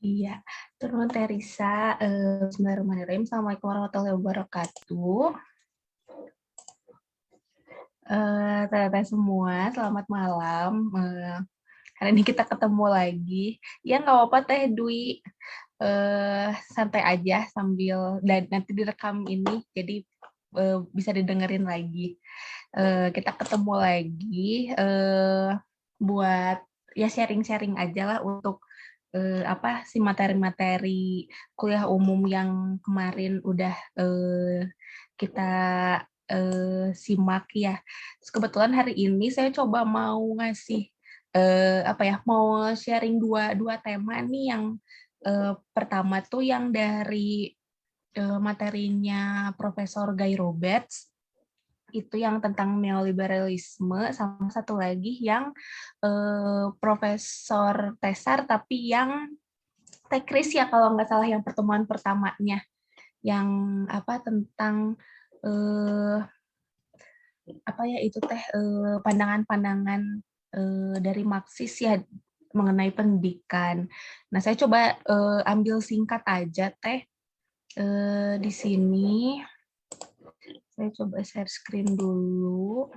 Iya, turun Teresa, Bismillahirrahmanirrahim. Assalamualaikum warahmatullahi wabarakatuh. Teman-teman semua, selamat malam. Hari ini kita ketemu lagi. Ya nggak apa-apa Teh Dwi, santai aja sambil dan nanti direkam ini, jadi bisa didengerin lagi. Kita ketemu lagi buat ya sharing-sharing aja lah untuk apa sih materi-materi kuliah umum yang kemarin udah kita simak ya. Terus kebetulan hari ini saya coba mau ngasih apa ya, mau sharing dua tema nih. Yang pertama tuh yang dari materinya Profesor Guy Roberts, itu yang tentang neoliberalisme, sama satu lagi yang Profesor Tesar tapi yang Tekris ya kalau nggak salah, yang pertemuan pertamanya, yang apa tentang apa ya itu Teh, pandangan-pandangan dari Marxis ya mengenai pendidikan. Nah saya coba ambil singkat aja Teh di sini. Saya coba share screen dulu.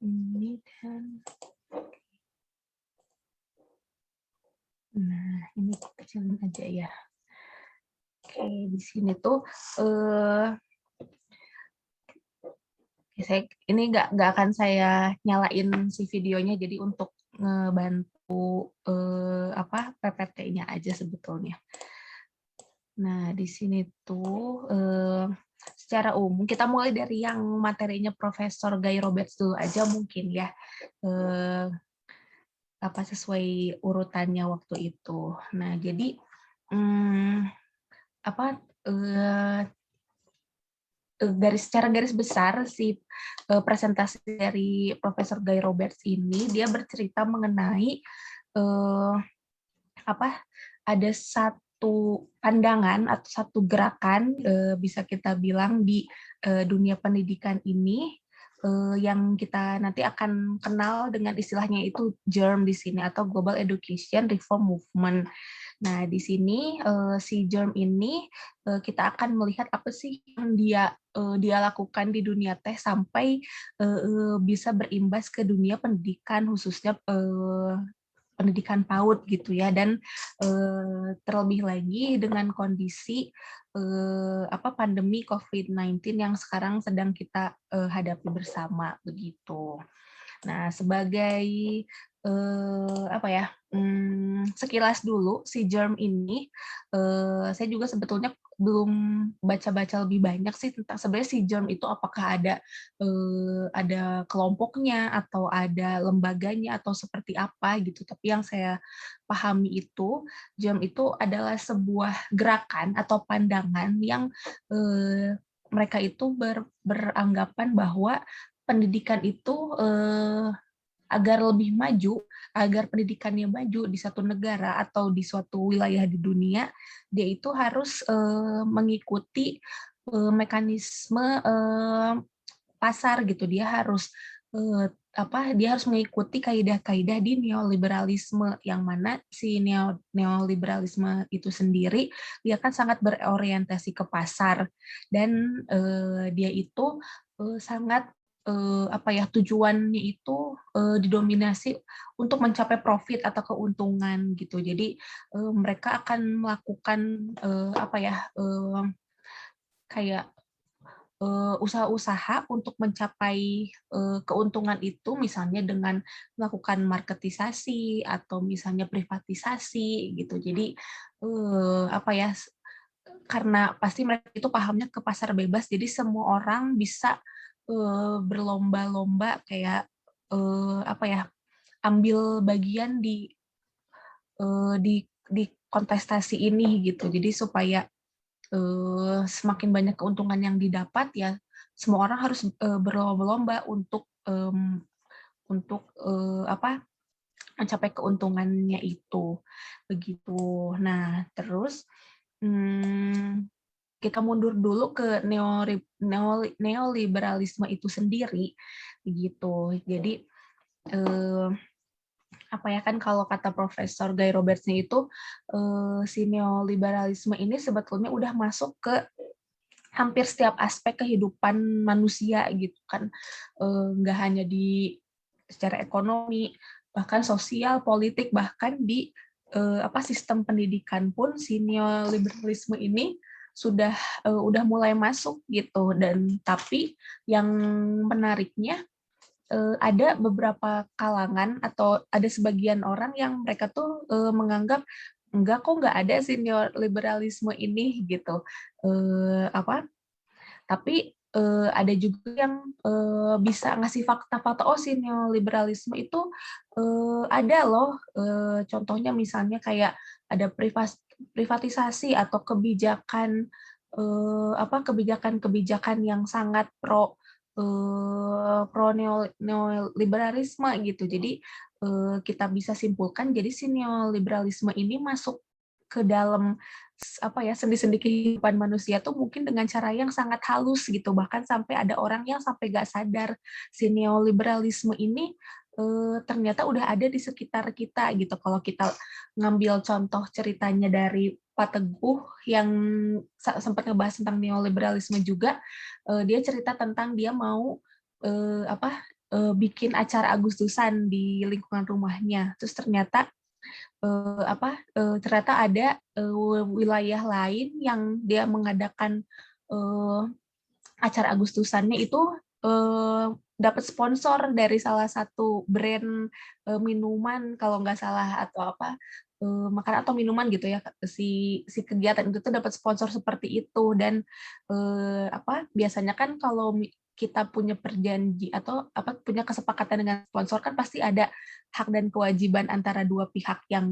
Ini dan nah ini kecilin aja ya. Oke, di sini tuh saya ini nggak akan saya nyalain si videonya, jadi untuk ngebantu apa PPT-nya aja sebetulnya. Nah di sini tuh secara umum kita mulai dari yang materinya Profesor Guy Roberts dulu aja mungkin ya, apa sesuai urutannya waktu itu. Nah jadi apa secara garis besar si presentasi dari Profesor Guy Roberts ini, dia bercerita mengenai apa ada satu pandangan atau satu gerakan bisa kita bilang di dunia pendidikan ini yang kita nanti akan kenal dengan istilahnya itu GERM di sini, atau Global Education Reform Movement. Nah, di sini si GERM ini kita akan melihat apa sih yang dia lakukan di dunia teh sampai bisa berimbas ke dunia pendidikan, khususnya pendidikan PAUD gitu ya. Dan terlebih lagi dengan kondisi apa pandemi COVID-19 yang sekarang sedang kita hadapi bersama begitu. Nah, sebagai apa ya, sekilas dulu si GERM ini, saya juga sebetulnya belum baca-baca lebih banyak sih tentang sebenarnya si GERM itu apakah ada kelompoknya atau ada lembaganya atau seperti apa gitu. Tapi yang saya pahami itu GERM itu adalah sebuah gerakan atau pandangan yang mereka itu beranggapan bahwa pendidikan itu agar lebih maju, agar pendidikannya maju di satu negara atau di suatu wilayah di dunia, dia itu harus mengikuti mekanisme pasar gitu. Dia harus dia harus mengikuti kaidah-kaidah di neoliberalisme, yang mana si neoliberalisme itu sendiri dia kan sangat berorientasi ke pasar, dan dia itu sangat apa ya, tujuannya itu didominasi untuk mencapai profit atau keuntungan gitu. Jadi mereka akan melakukan apa ya, kayak usaha-usaha untuk mencapai keuntungan itu, misalnya dengan melakukan marketisasi atau misalnya privatisasi gitu. Jadi apa ya, karena pasti mereka itu pahamnya ke pasar bebas, jadi semua orang bisa berlomba-lomba kayak apa ya, ambil bagian di kontestasi ini gitu. Jadi supaya semakin banyak keuntungan yang didapat ya, semua orang harus berlomba-lomba untuk apa, mencapai keuntungannya itu begitu. Nah terus kita mundur dulu ke neoliberalisme itu sendiri begitu. Jadi apa ya, kan kalau kata Profesor Guy Roberts-nya itu si neoliberalisme ini sebetulnya udah masuk ke hampir setiap aspek kehidupan manusia gitu kan. Nggak hanya di secara ekonomi, bahkan sosial, politik, bahkan di sistem pendidikan pun si neoliberalisme ini sudah udah mulai masuk gitu. Dan tapi yang menariknya ada beberapa kalangan atau ada sebagian orang yang mereka tuh menganggap enggak kok, nggak ada sih neoliberalisme ini gitu. Tapi ada juga yang bisa ngasih fakta-fakta, oh si neoliberalisme itu ada loh, contohnya misalnya kayak ada privatisasi atau kebijakan kebijakan yang sangat pro neoliberalisme gitu. Jadi kita bisa simpulkan, jadi si neoliberalisme ini masuk ke dalam sendi-sendi kehidupan manusia tuh mungkin dengan cara yang sangat halus gitu, bahkan sampai ada orang yang sampai gak sadar si neoliberalisme ini ternyata udah ada di sekitar kita gitu. Kalau kita ngambil contoh ceritanya dari Pak Teguh yang sempat ngebahas tentang neoliberalisme juga, dia cerita tentang dia mau bikin acara Agustusan di lingkungan rumahnya, terus ternyata ternyata ada wilayah lain yang dia mengadakan eh, acara Agustusannya itu dapat sponsor dari salah satu brand minuman kalau nggak salah, atau makanan atau minuman gitu ya. Si kegiatan itu tuh dapat sponsor seperti itu. Dan biasanya kan kalau kita punya perjanji atau punya kesepakatan dengan sponsor, kan pasti ada hak dan kewajiban antara dua pihak yang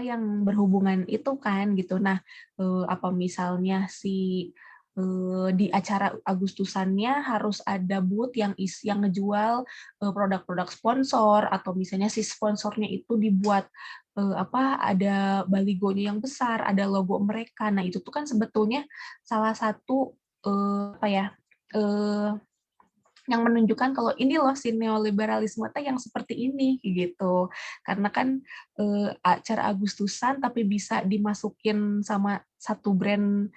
yang berhubungan itu kan gitu. Nah, misalnya di acara Agustusannya harus ada booth yang ngejual produk-produk sponsor, atau misalnya si sponsornya itu dibuat ada baligonya yang besar, ada logo mereka. Nah, itu tuh kan sebetulnya salah satu eh, yang menunjukkan kalau ini loh si neoliberalisme yang seperti ini gitu. Karena kan acara Agustusan tapi bisa dimasukin sama satu brand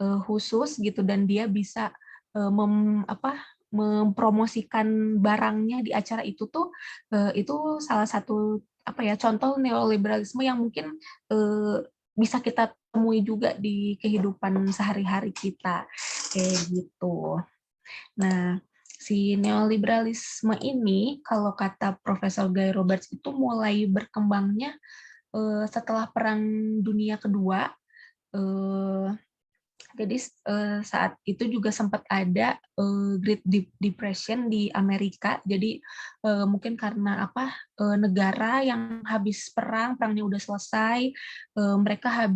khusus gitu, dan dia bisa mempromosikan barangnya di acara itu tuh itu salah satu contoh neoliberalisme yang mungkin bisa kita temui juga di kehidupan sehari-hari kita kayak gitu. Nah, si neoliberalisme ini, kalau kata Profesor Guy Roberts, itu mulai berkembangnya setelah Perang Dunia Kedua. Eh, jadi saat itu juga sempat ada Great Depression di Amerika. Jadi mungkin karena negara yang habis perangnya udah selesai, mereka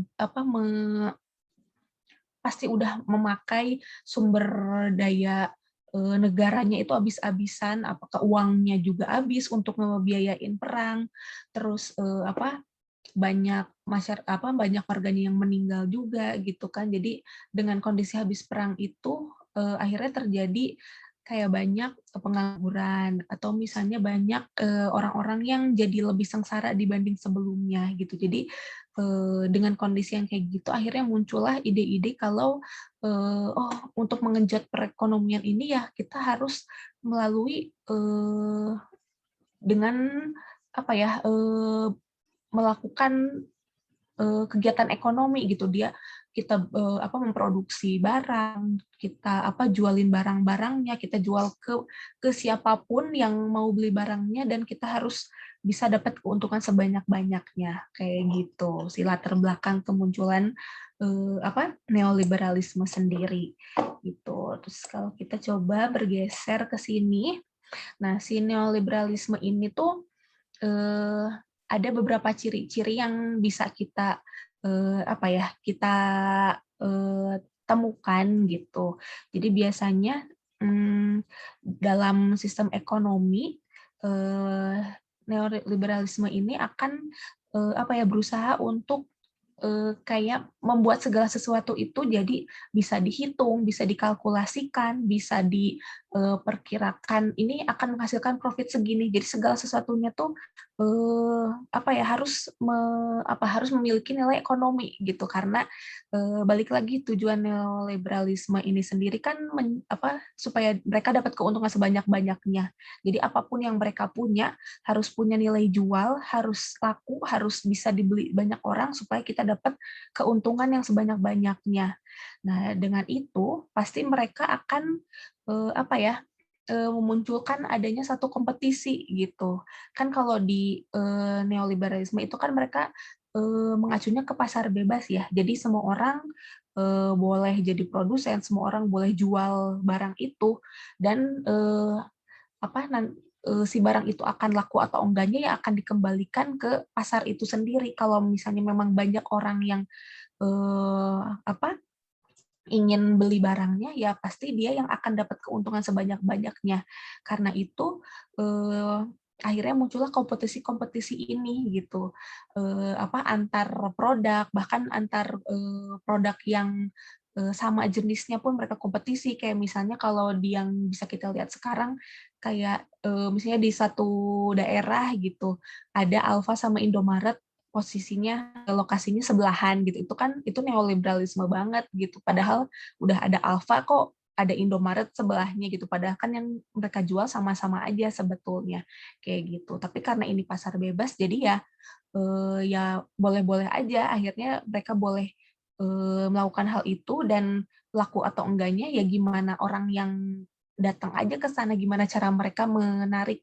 pasti udah memakai sumber daya negaranya itu habis-habisan, apakah uangnya juga habis untuk ngebiayain perang, terus banyak warganya yang meninggal juga gitu kan. Jadi dengan kondisi habis perang itu akhirnya terjadi kayak banyak pengangguran, atau misalnya banyak orang-orang yang jadi lebih sengsara dibanding sebelumnya gitu. Jadi dengan kondisi yang kayak gitu akhirnya muncullah ide-ide kalau untuk mengenjot perekonomian ini ya kita harus melalui dengan melakukan kegiatan ekonomi gitu. Kita memproduksi barang, kita jualin barang-barangnya, kita jual ke siapapun yang mau beli barangnya, dan kita harus bisa dapat keuntungan sebanyak-banyaknya kayak gitu. Si latar belakang kemunculan neoliberalisme sendiri gitu. Terus kalau kita coba bergeser ke sini, nah si neoliberalisme ini tuh ada beberapa ciri-ciri yang bisa kita kita temukan gitu. Jadi biasanya dalam sistem ekonomi neoliberalisme ini akan berusaha untuk kayak membuat segala sesuatu itu jadi bisa dihitung, bisa dikalkulasikan, bisa diperkirakan ini akan menghasilkan profit segini. Jadi segala sesuatunya tuh apa ya harus memiliki nilai ekonomi gitu karena balik lagi tujuan neoliberalisme ini sendiri kan supaya mereka dapat keuntungan sebanyak-banyaknya. Jadi apapun yang mereka punya harus punya nilai jual, harus laku, harus bisa dibeli banyak orang supaya kita dapat keuntungan yang sebanyak-banyaknya. Nah, dengan itu pasti mereka akan memunculkan adanya satu kompetisi gitu. Kan kalau di neoliberalisme itu kan mereka mengacunya ke pasar bebas ya. Jadi semua orang boleh jadi produsen, semua orang boleh jual barang itu dan si barang itu akan laku atau enggaknya ya akan dikembalikan ke pasar itu sendiri. Kalau misalnya memang banyak orang yang eh, apa ingin beli barangnya, ya pasti dia yang akan dapat keuntungan sebanyak-banyaknya. Karena itu akhirnya muncullah kompetisi-kompetisi ini gitu. Antar produk, bahkan antar produk yang sama jenisnya pun mereka kompetisi. Kayak misalnya kalau yang bisa kita lihat sekarang, kayak misalnya di satu daerah gitu, ada Alfa sama Indomaret, posisinya lokasinya sebelahan gitu, itu neoliberalisme banget gitu, padahal udah ada Alfa kok ada Indomaret sebelahnya gitu, padahal kan yang mereka jual sama-sama aja sebetulnya kayak gitu. Tapi karena ini pasar bebas jadi ya boleh-boleh aja, akhirnya mereka boleh melakukan hal itu, dan laku atau enggaknya ya gimana orang yang datang aja ke sana, gimana cara mereka menarik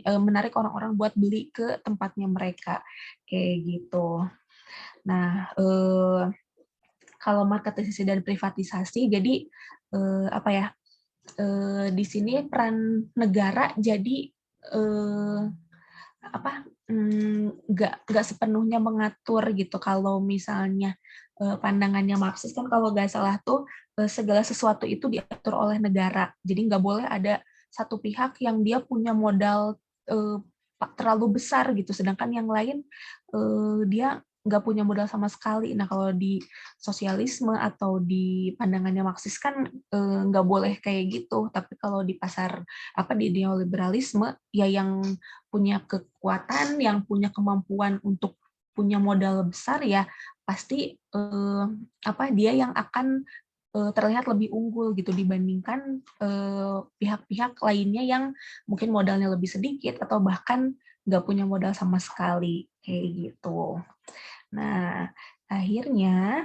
menarik orang-orang buat beli ke tempatnya mereka kayak gitu. Nah, kalau marketisasi dan privatisasi, jadi di sini peran negara jadi eh, nggak sepenuhnya mengatur gitu. Kalau misalnya pandangannya Marxis kan kalau nggak salah tuh segala sesuatu itu diatur oleh negara. Jadi nggak boleh ada satu pihak yang dia punya modal eh, terlalu besar gitu, sedangkan yang lain dia nggak punya modal sama sekali. Nah, kalau di sosialisme atau di pandangannya Marxis kan nggak boleh kayak gitu. Tapi kalau di di neoliberalisme ya yang punya kekuatan, yang punya kemampuan untuk punya modal besar ya pasti dia yang akan terlihat lebih unggul gitu dibandingkan pihak-pihak lainnya yang mungkin modalnya lebih sedikit atau bahkan nggak punya modal sama sekali kayak gitu. Nah, akhirnya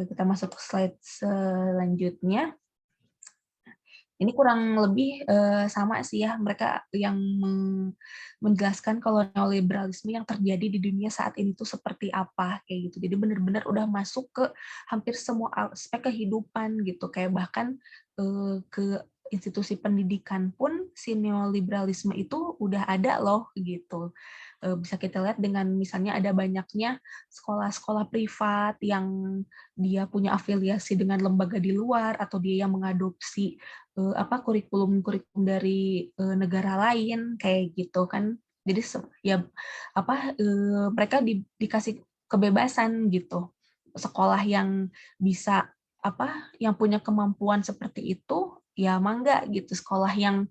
kita masuk ke slide selanjutnya. Ini kurang lebih sama sih ya, mereka yang menjelaskan kalau neoliberalisme yang terjadi di dunia saat ini tuh seperti apa kayak gitu. Jadi benar-benar udah masuk ke hampir semua aspek kehidupan gitu, kayak bahkan ke institusi pendidikan pun si neoliberalisme itu udah ada loh gitu. Bisa kita lihat dengan misalnya ada banyaknya sekolah-sekolah privat yang dia punya afiliasi dengan lembaga di luar atau dia yang mengadopsi kurikulum-kurikulum dari negara lain kayak gitu kan. Jadi ya mereka dikasih kebebasan gitu. Sekolah yang bisa yang punya kemampuan seperti itu ya mangga gitu. Sekolah yang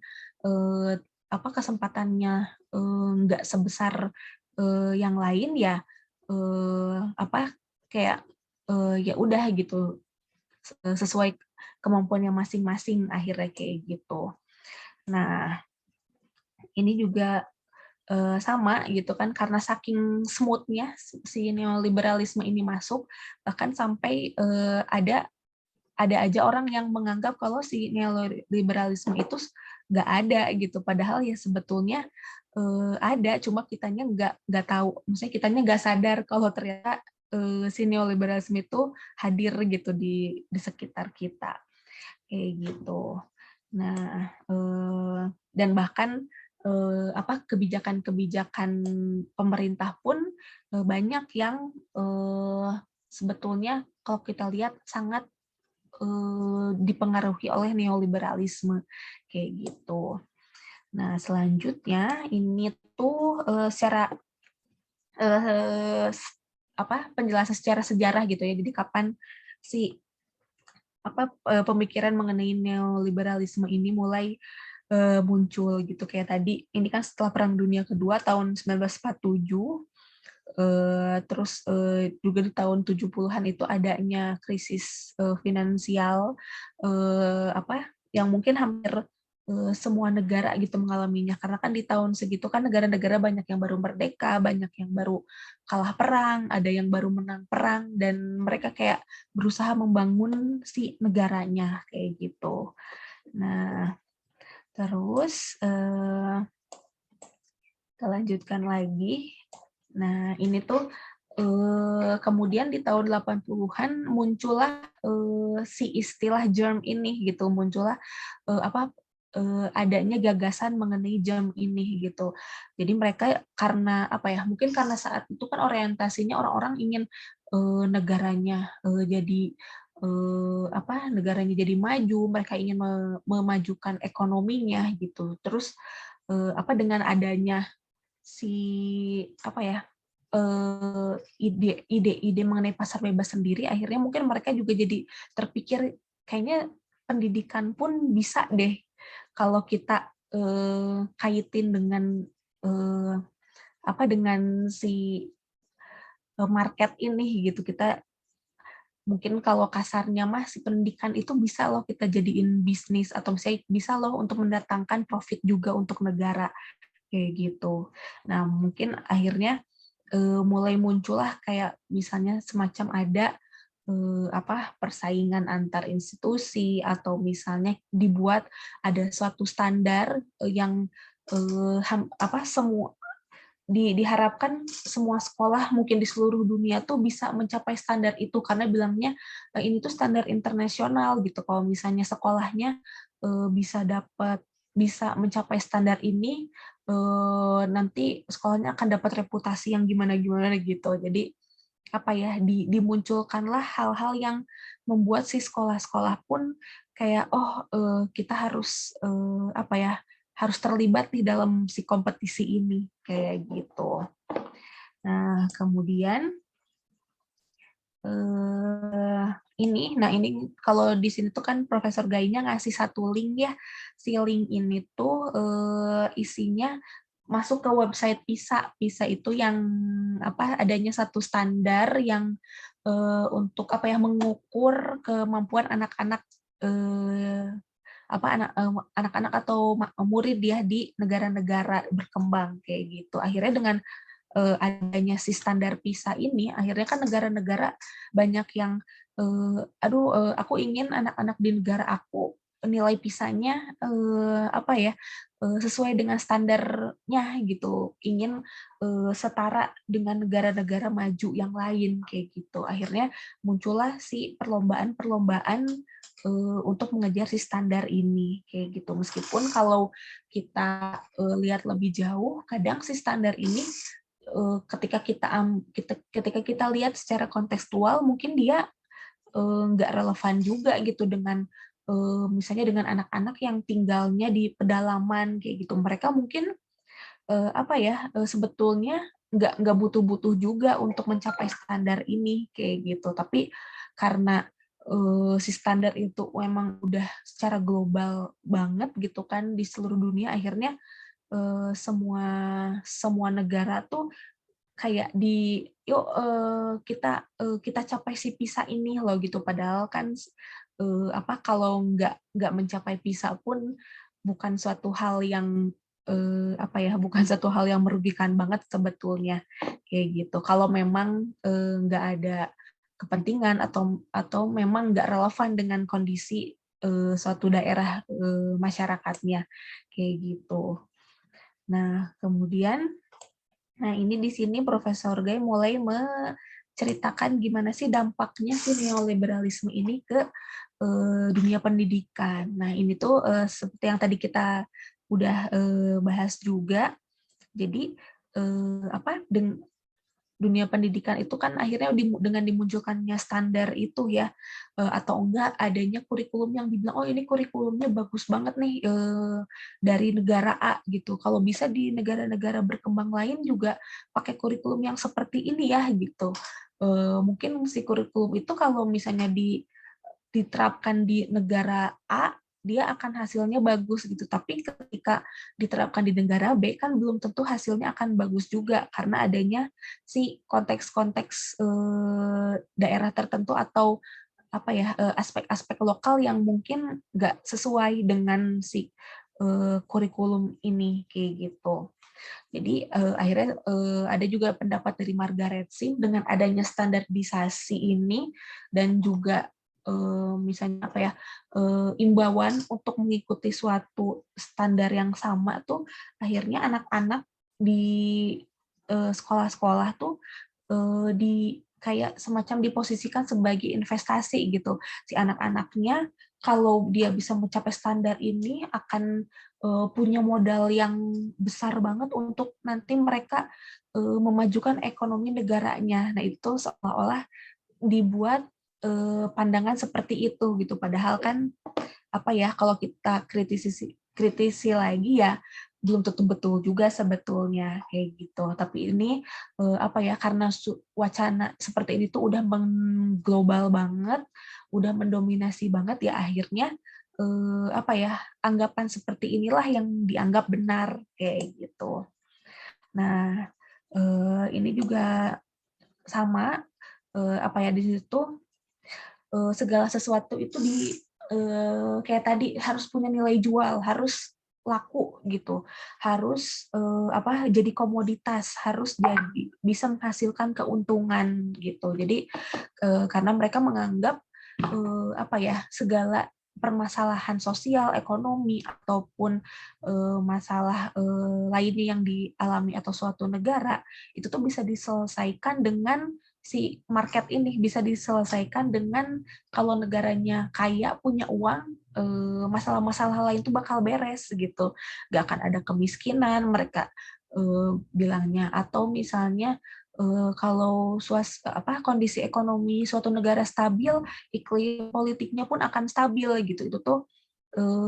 kesempatannya nggak sebesar yang lain ya kayak ya udah gitu, sesuai kemampuannya masing-masing akhirnya kayak gitu. Nah, ini juga sama gitu kan, karena saking smoothnya si neoliberalisme ini masuk, bahkan sampai ada aja orang yang menganggap kalau si neoliberalisme itu nggak ada gitu, padahal ya sebetulnya ada, cuma kitanya nggak tahu, maksudnya kitanya nggak sadar kalau ternyata si neoliberalisme itu hadir gitu di sekitar kita kayak gitu. Nah, dan bahkan kebijakan-kebijakan pemerintah pun banyak yang sebetulnya kalau kita lihat sangat dipengaruhi oleh neoliberalisme kayak gitu. Nah, selanjutnya ini tuh secara eh, penjelasan secara sejarah gitu ya. Jadi kapan si pemikiran mengenai neoliberalisme ini mulai muncul gitu. Kayak tadi ini kan setelah Perang Dunia Kedua tahun 1947, terus juga di tahun 70-an itu adanya krisis finansial yang mungkin hampir semua negara gitu mengalaminya, karena kan di tahun segitu kan negara-negara banyak yang baru merdeka, banyak yang baru kalah perang, ada yang baru menang perang, dan mereka kayak berusaha membangun si negaranya kayak gitu. Nah, terus kita lanjutkan lagi. Nah, ini tuh kemudian di tahun 80-an muncullah si istilah germ ini gitu, muncullah adanya gagasan mengenai germ ini gitu. Jadi mereka karena mungkin karena saat itu kan orientasinya orang-orang ingin negaranya jadi negaranya jadi maju, mereka ingin memajukan ekonominya gitu. Terus dengan adanya si ide-ide mengenai pasar bebas sendiri, akhirnya mungkin mereka juga jadi terpikir kayaknya pendidikan pun bisa deh kalau kita kaitin dengan dengan si market ini gitu. Kita mungkin kalau kasarnya mah si pendidikan itu bisa loh kita jadiin bisnis, atau misalnya bisa loh untuk mendatangkan profit juga untuk negara kayak gitu. Nah, mungkin akhirnya mulai muncullah kayak misalnya semacam ada persaingan antar institusi, atau misalnya dibuat ada suatu standar yang semua diharapkan semua sekolah mungkin di seluruh dunia tuh bisa mencapai standar itu, karena bilangnya ini tuh standar internasional gitu. Kalau misalnya sekolahnya bisa mencapai standar ini, nanti sekolahnya akan dapat reputasi yang gimana-gimana gitu. Jadi dimunculkanlah hal-hal yang membuat si sekolah-sekolah pun kayak kita harus harus terlibat di dalam si kompetisi ini kayak gitu. Nah, kemudian ini kalau di sini tuh kan Profesor Gainya ngasih satu link ya. Si link ini tuh isinya masuk ke website PISA. PISA itu yang adanya satu standar yang untuk mengukur kemampuan anak-anak anak-anak atau murid ya di negara-negara berkembang kayak gitu. Akhirnya dengan adanya si standar PISA ini, akhirnya kan negara-negara banyak yang aku ingin anak-anak di negara aku nilai PISA-nya sesuai dengan standarnya gitu, ingin setara dengan negara-negara maju yang lain kayak gitu. Akhirnya muncullah si perlombaan-perlombaan untuk mengejar si standar ini kayak gitu. Meskipun kalau kita lihat lebih jauh, kadang si standar ini ketika kita lihat secara kontekstual, mungkin dia nggak relevan juga gitu dengan misalnya dengan anak-anak yang tinggalnya di pedalaman kayak gitu. Mereka mungkin sebetulnya nggak butuh-butuh juga untuk mencapai standar ini kayak gitu. Tapi karena si standar itu memang udah secara global banget gitu kan di seluruh dunia, akhirnya semua semua negara tuh kayak yuk kita capai si PISA ini loh gitu. Padahal kan kalau nggak mencapai PISA pun bukan suatu hal yang bukan satu hal yang merugikan banget sebetulnya kayak gitu. Kalau memang nggak ada kepentingan atau memang nggak relevan dengan kondisi suatu daerah masyarakatnya kayak gitu. Nah, kemudian ini di sini Profesor Gay mulai menceritakan gimana sih dampaknya si neoliberalisme ini ke dunia pendidikan. Nah, ini tuh seperti yang tadi kita udah bahas juga. Jadi dunia pendidikan itu kan akhirnya dengan dimunculkannya standar itu ya, atau enggak adanya kurikulum yang dibilang, oh ini kurikulumnya bagus banget nih dari negara A gitu. Kalau bisa di negara-negara berkembang lain juga pakai kurikulum yang seperti ini ya gitu. Mungkin si kurikulum itu kalau misalnya diterapkan di negara A, dia akan hasilnya bagus gitu. Tapi ketika diterapkan di negara B, kan belum tentu hasilnya akan bagus juga karena adanya si konteks-konteks daerah tertentu atau apa ya aspek-aspek lokal yang mungkin nggak sesuai dengan si kurikulum ini kayak gitu. Jadi akhirnya ada juga pendapat dari Margaret Sim dengan adanya standarisasi ini dan juga misalnya apa ya imbauan untuk mengikuti suatu standar yang sama tuh akhirnya anak-anak di sekolah-sekolah tuh di kayak semacam diposisikan sebagai investasi gitu. Si anak-anaknya kalau dia bisa mencapai standar ini akan punya modal yang besar banget untuk nanti mereka memajukan ekonomi negaranya. Nah, itu seolah-olah dibuat pandangan seperti itu gitu. Padahal kan apa ya kalau kita kritisi lagi ya belum tentu betul juga sebetulnya kayak gitu. Tapi ini apa ya karena wacana seperti ini tuh udah mengglobal banget, udah mendominasi banget ya akhirnya apa ya anggapan seperti inilah yang dianggap benar kayak gitu. Nah, ini juga sama apa ya di situ segala sesuatu itu kayak tadi harus punya nilai jual, harus laku gitu, harus apa jadi komoditas, harus jadi bisa menghasilkan keuntungan gitu. Jadi karena mereka menganggap apa ya segala permasalahan sosial, ekonomi ataupun masalah lainnya yang dialami atau suatu negara itu tuh bisa diselesaikan dengan si market ini bisa diselesaikan dengan kalau negaranya kaya punya uang masalah-masalah lain tuh bakal beres gitu nggak akan ada kemiskinan mereka bilangnya atau misalnya kalau kondisi ekonomi suatu negara stabil iklim politiknya pun akan stabil gitu itu tuh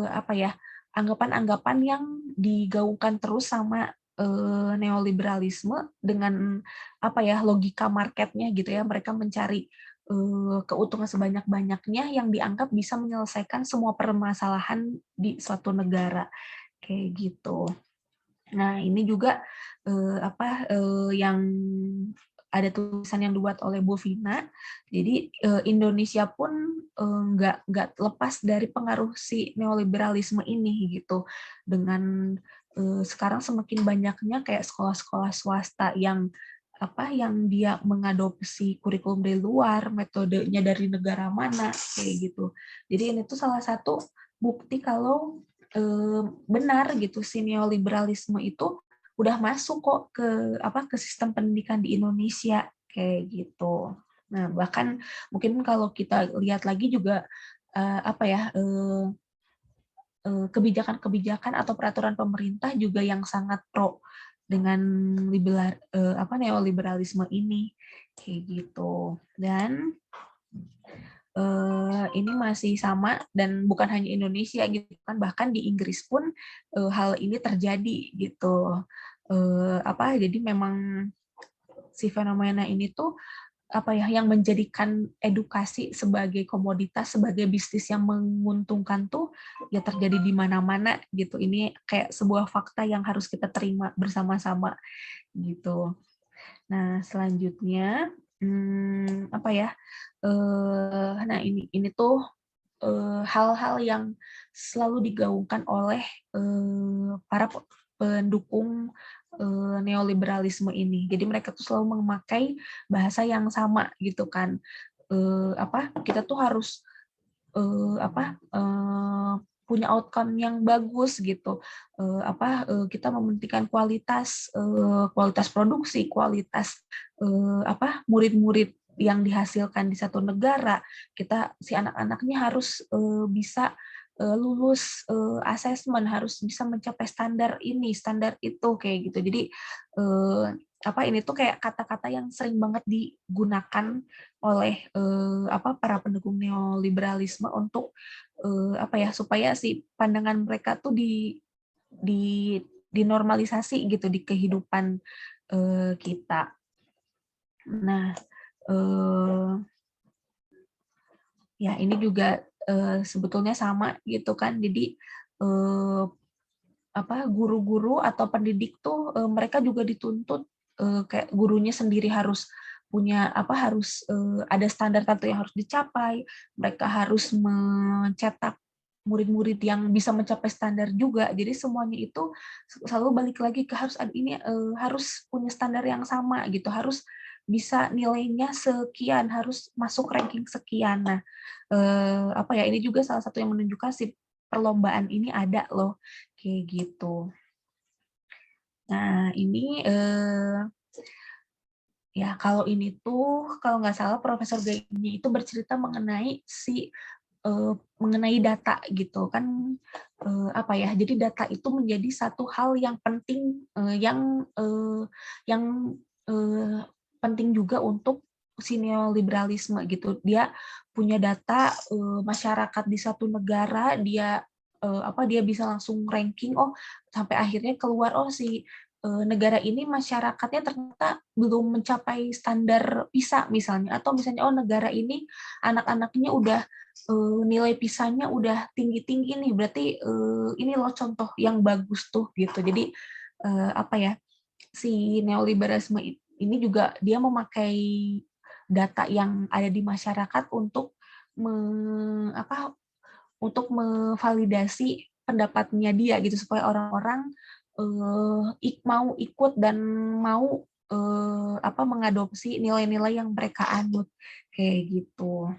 apa ya anggapan-anggapan yang digaungkan terus sama neoliberalisme dengan apa ya logika marketnya gitu ya mereka mencari keuntungan sebanyak-banyaknya yang dianggap bisa menyelesaikan semua permasalahan di suatu negara kayak gitu. Nah ini juga yang ada tulisan yang dibuat oleh Bu Vina. Jadi Indonesia pun nggak lepas dari pengaruh si neoliberalisme ini gitu. Dengan sekarang semakin banyaknya kayak sekolah-sekolah swasta yang yang dia mengadopsi kurikulum dari luar, metodenya dari negara mana kayak gitu. Jadi ini tuh salah satu bukti kalau benar gitu si neoliberalisme itu udah masuk kok ke sistem pendidikan di Indonesia kayak gitu. Nah, bahkan mungkin kalau kita lihat lagi juga kebijakan-kebijakan atau peraturan pemerintah juga yang sangat pro dengan neoliberalisme ini kayak gitu. Dan ini masih sama dan bukan hanya Indonesia gitu kan bahkan di Inggris pun hal ini terjadi gitu jadi memang si fenomena ini tuh yang menjadikan edukasi sebagai komoditas sebagai bisnis yang menguntungkan tuh ya terjadi di mana-mana gitu ini kayak sebuah fakta yang harus kita terima bersama-sama gitu. Nah, selanjutnya nah ini tuh hal-hal yang selalu digaungkan oleh para pendukung neoliberalisme ini. Jadi mereka tuh selalu memakai bahasa yang sama gitu kan. Kita tuh harus punya outcome yang bagus gitu. Kita mementingkan kualitas produksi, kualitas murid-murid yang dihasilkan di satu negara. Si anak-anaknya harus bisa lulus asesmen, harus bisa mencapai standar ini, standar itu kayak gitu. Jadi ini tuh kayak kata-kata yang sering banget digunakan oleh para pendukung neoliberalisme untuk supaya si pandangan mereka tuh di dinormalisasi gitu di kehidupan kita. Nah, ya ini juga sebetulnya sama gitu kan. Jadi guru-guru atau pendidik tuh mereka juga dituntut kayak gurunya sendiri harus punya harus ada standar tertentu yang harus dicapai. Mereka harus mencetak murid-murid yang bisa mencapai standar juga. Jadi semuanya itu selalu balik lagi ke harus harus punya standar yang sama gitu. Harus bisa nilainya sekian, harus masuk ranking sekian. Nah, ini juga salah satu yang menunjukkan si perlombaan ini ada loh, kayak gitu. Nah, ini ya kalau ini tuh kalau nggak salah Profesor Gaini itu bercerita mengenai mengenai data gitu kan, jadi data itu menjadi satu hal yang penting yang penting juga untuk si neoliberalisme gitu. Dia punya data masyarakat di satu negara, dia bisa langsung ranking, sampai akhirnya keluar si negara ini masyarakatnya ternyata belum mencapai standar PISA misalnya, atau misalnya negara ini anak-anaknya udah nilai PISA-nya udah tinggi-tinggi nih, berarti ini loh contoh yang bagus tuh gitu. Jadi si neoliberalisme ini juga dia memakai data yang ada di masyarakat untuk untuk memvalidasi pendapatnya dia gitu, supaya orang-orang mau ikut dan mau mengadopsi nilai-nilai yang mereka anut kayak gitu.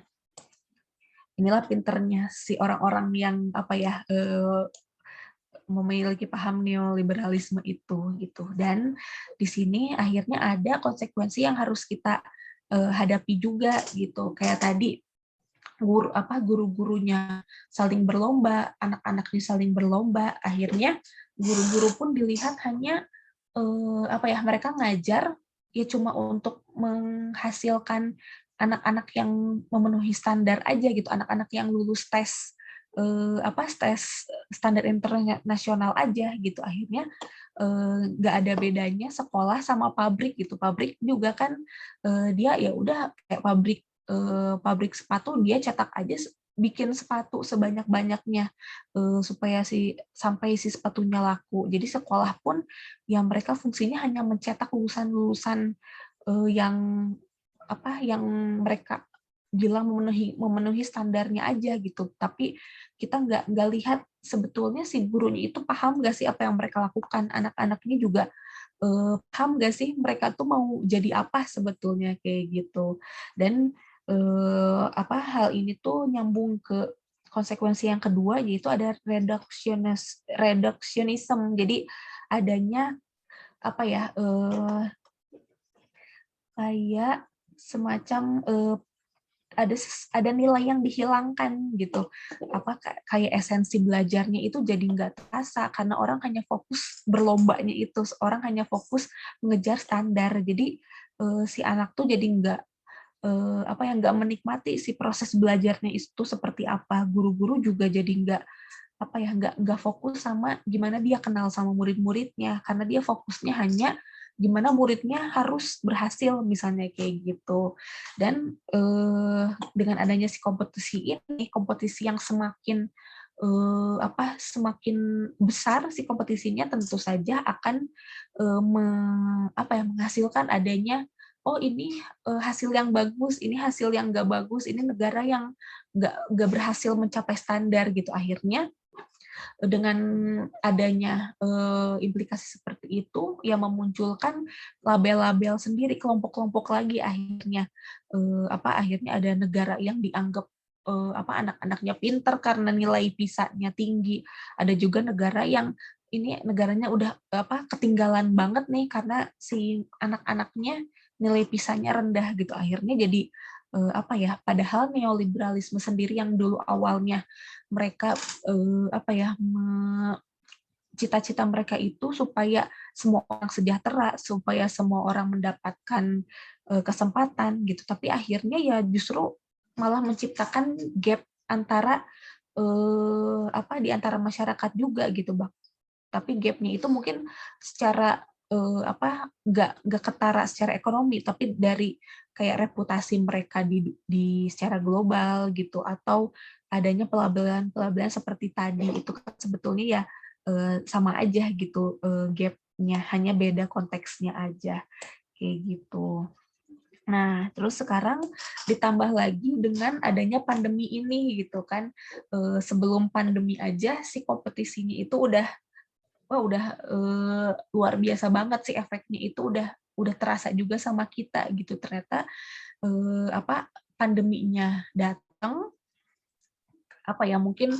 Inilah pinternya si orang-orang yang memiliki paham neoliberalisme itu gitu. Dan di sini akhirnya ada konsekuensi yang harus kita hadapi juga gitu. Kayak tadi guru-gurunya saling berlomba, anak-anaknya saling berlomba, akhirnya guru-guru pun dilihat hanya mereka ngajar ya cuma untuk menghasilkan anak-anak yang memenuhi standar aja gitu, anak-anak yang lulus tes tes standar internasional aja gitu. Akhirnya nggak ada bedanya sekolah sama pabrik gitu. Pabrik juga kan dia ya udah kayak pabrik sepatu, dia cetak aja bikin sepatu sebanyak-banyaknya supaya sampai si sepatunya laku. Jadi sekolah pun ya mereka fungsinya hanya mencetak lulusan-lulusan yang yang mereka bilang memenuhi standarnya aja gitu. Tapi kita nggak lihat sebetulnya si gurunya itu paham nggak sih apa yang mereka lakukan. Anak-anaknya juga paham nggak sih mereka tuh mau jadi apa sebetulnya kayak gitu. Dan hal ini tuh nyambung ke konsekuensi yang kedua, yaitu ada reductionism. Jadi adanya kayak semacam ada nilai yang dihilangkan gitu, kayak esensi belajarnya itu jadi nggak terasa karena orang hanya fokus berlombanya itu, orang hanya fokus mengejar standar. Jadi si anak tuh jadi nggak menikmati si proses belajarnya itu seperti apa. Guru-guru juga jadi nggak fokus sama gimana dia kenal sama murid-muridnya, karena dia fokusnya hanya gimana muridnya harus berhasil misalnya kayak gitu. Dan dengan adanya si kompetisi yang semakin semakin besar si kompetisinya, tentu saja akan menghasilkan adanya ini hasil yang bagus, ini hasil yang nggak bagus, ini negara yang nggak berhasil mencapai standar gitu. Akhirnya dengan adanya implikasi seperti itu, ya memunculkan label-label sendiri, kelompok-kelompok lagi. Akhirnya akhirnya ada negara yang dianggap anak-anaknya pinter karena nilai PISA-nya tinggi. Ada juga negara yang ini negaranya udah ketinggalan banget nih karena si anak-anaknya nilai PISA-nya rendah gitu. Akhirnya jadi padahal neoliberalisme sendiri yang dulu awalnya mereka cita-cita mereka itu supaya semua orang sejahtera, supaya semua orang mendapatkan kesempatan gitu. Tapi akhirnya ya justru malah menciptakan gap antara di antara masyarakat juga gitu, Bang. Tapi gapnya itu mungkin secara nggak ketara secara ekonomi, tapi dari kayak reputasi mereka di secara global gitu, atau adanya pelabelan seperti tadi itu kan sebetulnya ya sama aja gitu gapnya, hanya beda konteksnya aja kayak gitu. Nah, terus sekarang ditambah lagi dengan adanya pandemi ini gitu kan. Sebelum pandemi aja si kompetisinya itu udah luar biasa banget sih efeknya, itu udah terasa juga sama kita gitu. Ternyata pandeminya datang, mungkin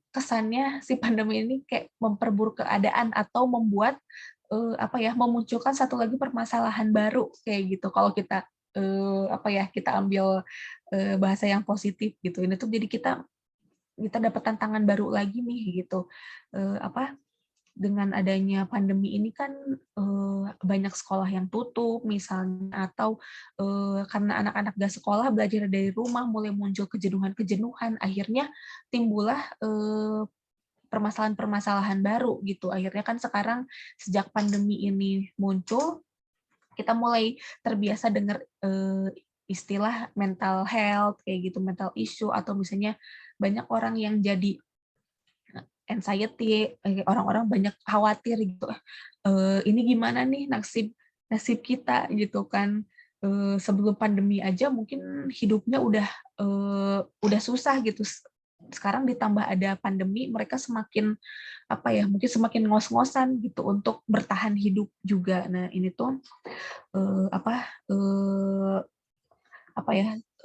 kesannya si pandemi ini kayak memperburuk keadaan atau membuat memunculkan satu lagi permasalahan baru kayak gitu. Kalau kita kita ambil bahasa yang positif gitu, ini tuh jadi kita dapat tantangan baru lagi nih gitu. Dengan adanya pandemi ini kan banyak sekolah yang tutup misalnya, atau karena anak-anak gak sekolah, belajar dari rumah, mulai muncul kejenuhan-kejenuhan, akhirnya timbullah permasalahan-permasalahan baru gitu. Akhirnya kan sekarang sejak pandemi ini muncul, kita mulai terbiasa dengar istilah mental health kayak gitu, mental issue, atau misalnya banyak orang yang jadi anxiety, orang-orang banyak khawatir gitu. Ini gimana nih nasib kita gitu kan. Sebelum pandemi aja mungkin hidupnya udah susah gitu. Sekarang ditambah ada pandemi, mereka semakin mungkin semakin ngos-ngosan gitu untuk bertahan hidup juga. Nah, ini tuh eh, apa eh,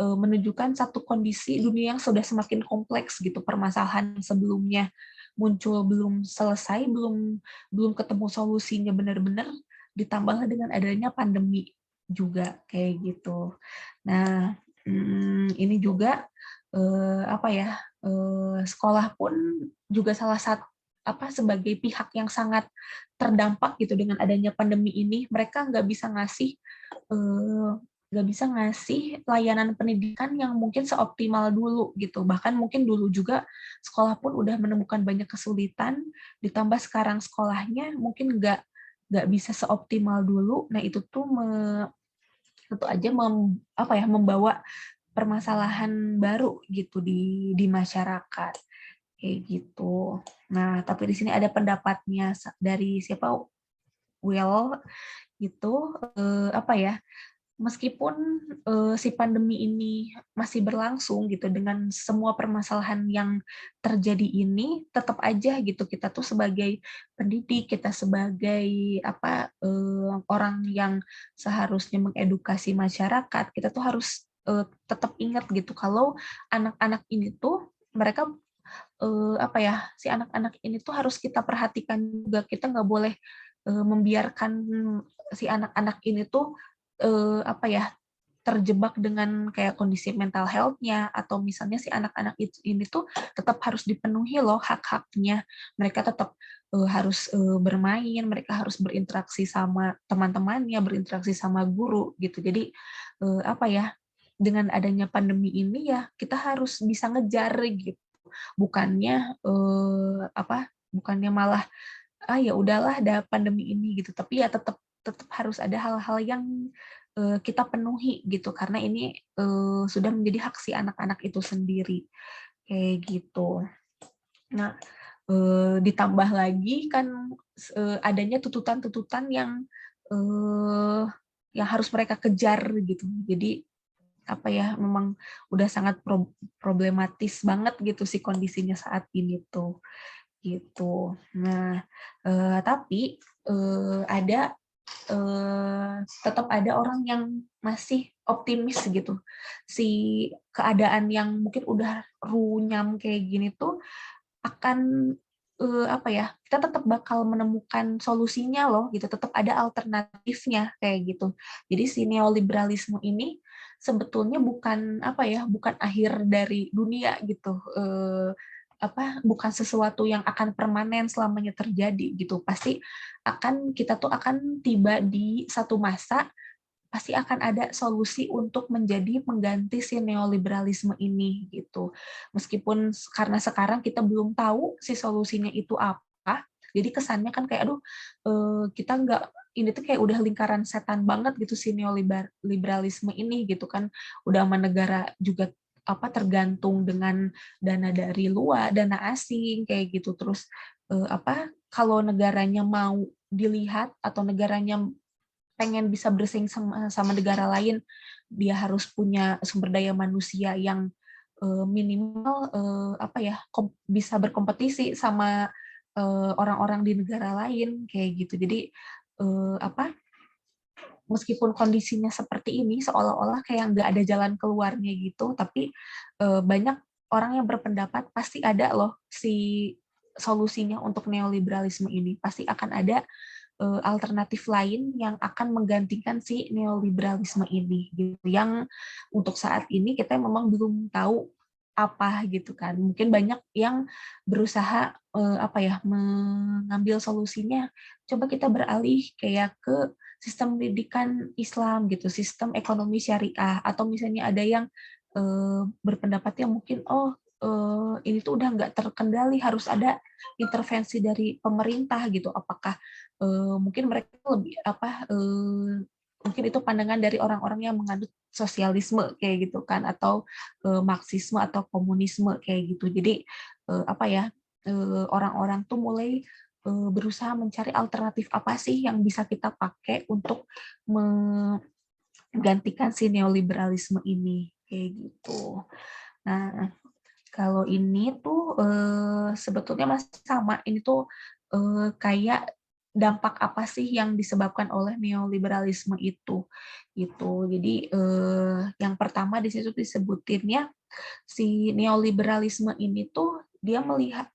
menunjukkan satu kondisi dunia yang sudah semakin kompleks gitu. Permasalahan sebelumnya muncul belum selesai, belum belum ketemu solusinya benar-benar, ditambah dengan adanya pandemi juga kayak gitu. Nah, ini juga sekolah pun juga salah satu sebagai pihak yang sangat terdampak gitu dengan adanya pandemi ini. Mereka eh, nggak bisa ngasih layanan pendidikan yang mungkin seoptimal dulu gitu. Bahkan mungkin dulu juga sekolah pun udah menemukan banyak kesulitan, ditambah sekarang sekolahnya mungkin nggak bisa seoptimal dulu. Nah, itu tuh tentu aja membawa permasalahan baru gitu di masyarakat kayak gitu. Nah, tapi di sini ada pendapatnya dari siapa, Will, itu meskipun si pandemi ini masih berlangsung gitu, dengan semua permasalahan yang terjadi ini, tetap aja gitu kita tuh sebagai pendidik, kita sebagai orang yang seharusnya mengedukasi masyarakat, kita tuh harus tetap ingat gitu kalau anak-anak ini tuh mereka si anak-anak ini tuh harus kita perhatikan juga. Kita nggak boleh membiarkan si anak-anak ini tuh terjebak dengan kayak kondisi mental health-nya, atau misalnya si anak-anak ini tuh tetap harus dipenuhi loh hak-haknya. Mereka tetap harus bermain, mereka harus berinteraksi sama teman-temannya, berinteraksi sama guru gitu. Jadi dengan adanya pandemi ini ya kita harus bisa ngejar gitu. Bukannya bukannya malah ya udahlah ada pandemi ini gitu, tapi ya tetap tetap harus ada hal-hal yang kita penuhi gitu, karena ini sudah menjadi hak si anak-anak itu sendiri kayak gitu. Nah, ditambah lagi kan adanya tuntutan-tuntutan eh, yang harus mereka kejar gitu. Jadi memang udah sangat problematis banget gitu sih kondisinya saat ini tuh gitu. Nah, tapi tetap ada orang yang masih optimis gitu. Si keadaan yang mungkin udah runyam kayak gini tuh akan kita tetap bakal menemukan solusinya loh gitu, tetap ada alternatifnya kayak gitu. Jadi si neoliberalisme ini sebetulnya bukan bukan akhir dari dunia gitu. bukan sesuatu yang akan permanen selamanya terjadi gitu. Pasti kita tuh akan tiba di satu masa, pasti akan ada solusi untuk menjadi pengganti si neoliberalisme ini gitu. Meskipun karena sekarang kita belum tahu si solusinya itu apa, jadi kesannya kan kayak aduh, kita nggak, ini tuh kayak udah lingkaran setan banget gitu si neoliberalisme ini gitu kan, udah sama negara juga tergantung dengan dana dari luar, dana asing kayak gitu. Terus kalau negaranya mau dilihat atau negaranya pengen bisa bersaing sama negara lain, dia harus punya sumber daya manusia yang minimal bisa berkompetisi sama orang-orang di negara lain kayak gitu. Jadi eh, apa meskipun kondisinya seperti ini, seolah-olah kayak nggak ada jalan keluarnya gitu, tapi banyak orang yang berpendapat pasti ada loh si solusinya untuk neoliberalisme ini. Pasti akan ada alternatif lain yang akan menggantikan si neoliberalisme ini gitu, yang untuk saat ini kita memang belum tahu apa gitu kan. Mungkin banyak yang berusaha mengambil solusinya, coba kita beralih kayak ke sistem pendidikan Islam gitu, sistem ekonomi syariah, atau misalnya ada yang berpendapat yang mungkin ini tuh udah nggak terkendali, harus ada intervensi dari pemerintah gitu. Apakah mungkin mereka lebih mungkin itu pandangan dari orang-orang yang menganut sosialisme kayak gitu kan, atau marxisme atau komunisme kayak gitu. Jadi orang-orang tuh mulai berusaha mencari alternatif apa sih yang bisa kita pakai untuk menggantikan si neoliberalisme ini kayak gitu. Nah, kalau ini tuh sebetulnya masih sama. Ini tuh kayak dampak apa sih yang disebabkan oleh neoliberalisme itu? Gitu. Jadi yang pertama di situ disebutinnya si neoliberalisme ini tuh dia melihat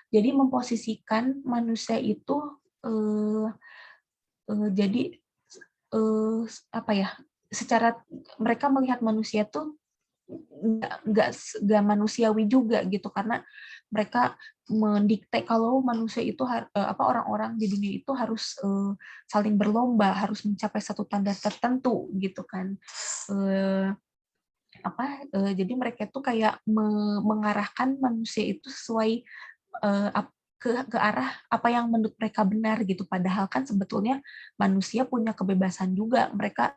jadi memposisikan manusia itu eh, jadi eh, apa ya? Secara mereka melihat manusia tuh nggak manusiawi juga gitu, karena mereka mendikte kalau manusia itu orang-orang di dunia itu harus saling berlomba, harus mencapai satu standar tertentu gitu kan. Eh, jadi mereka tuh kayak mengarahkan manusia itu sesuai ke arah apa yang menurut mereka benar gitu, padahal kan sebetulnya manusia punya kebebasan juga, mereka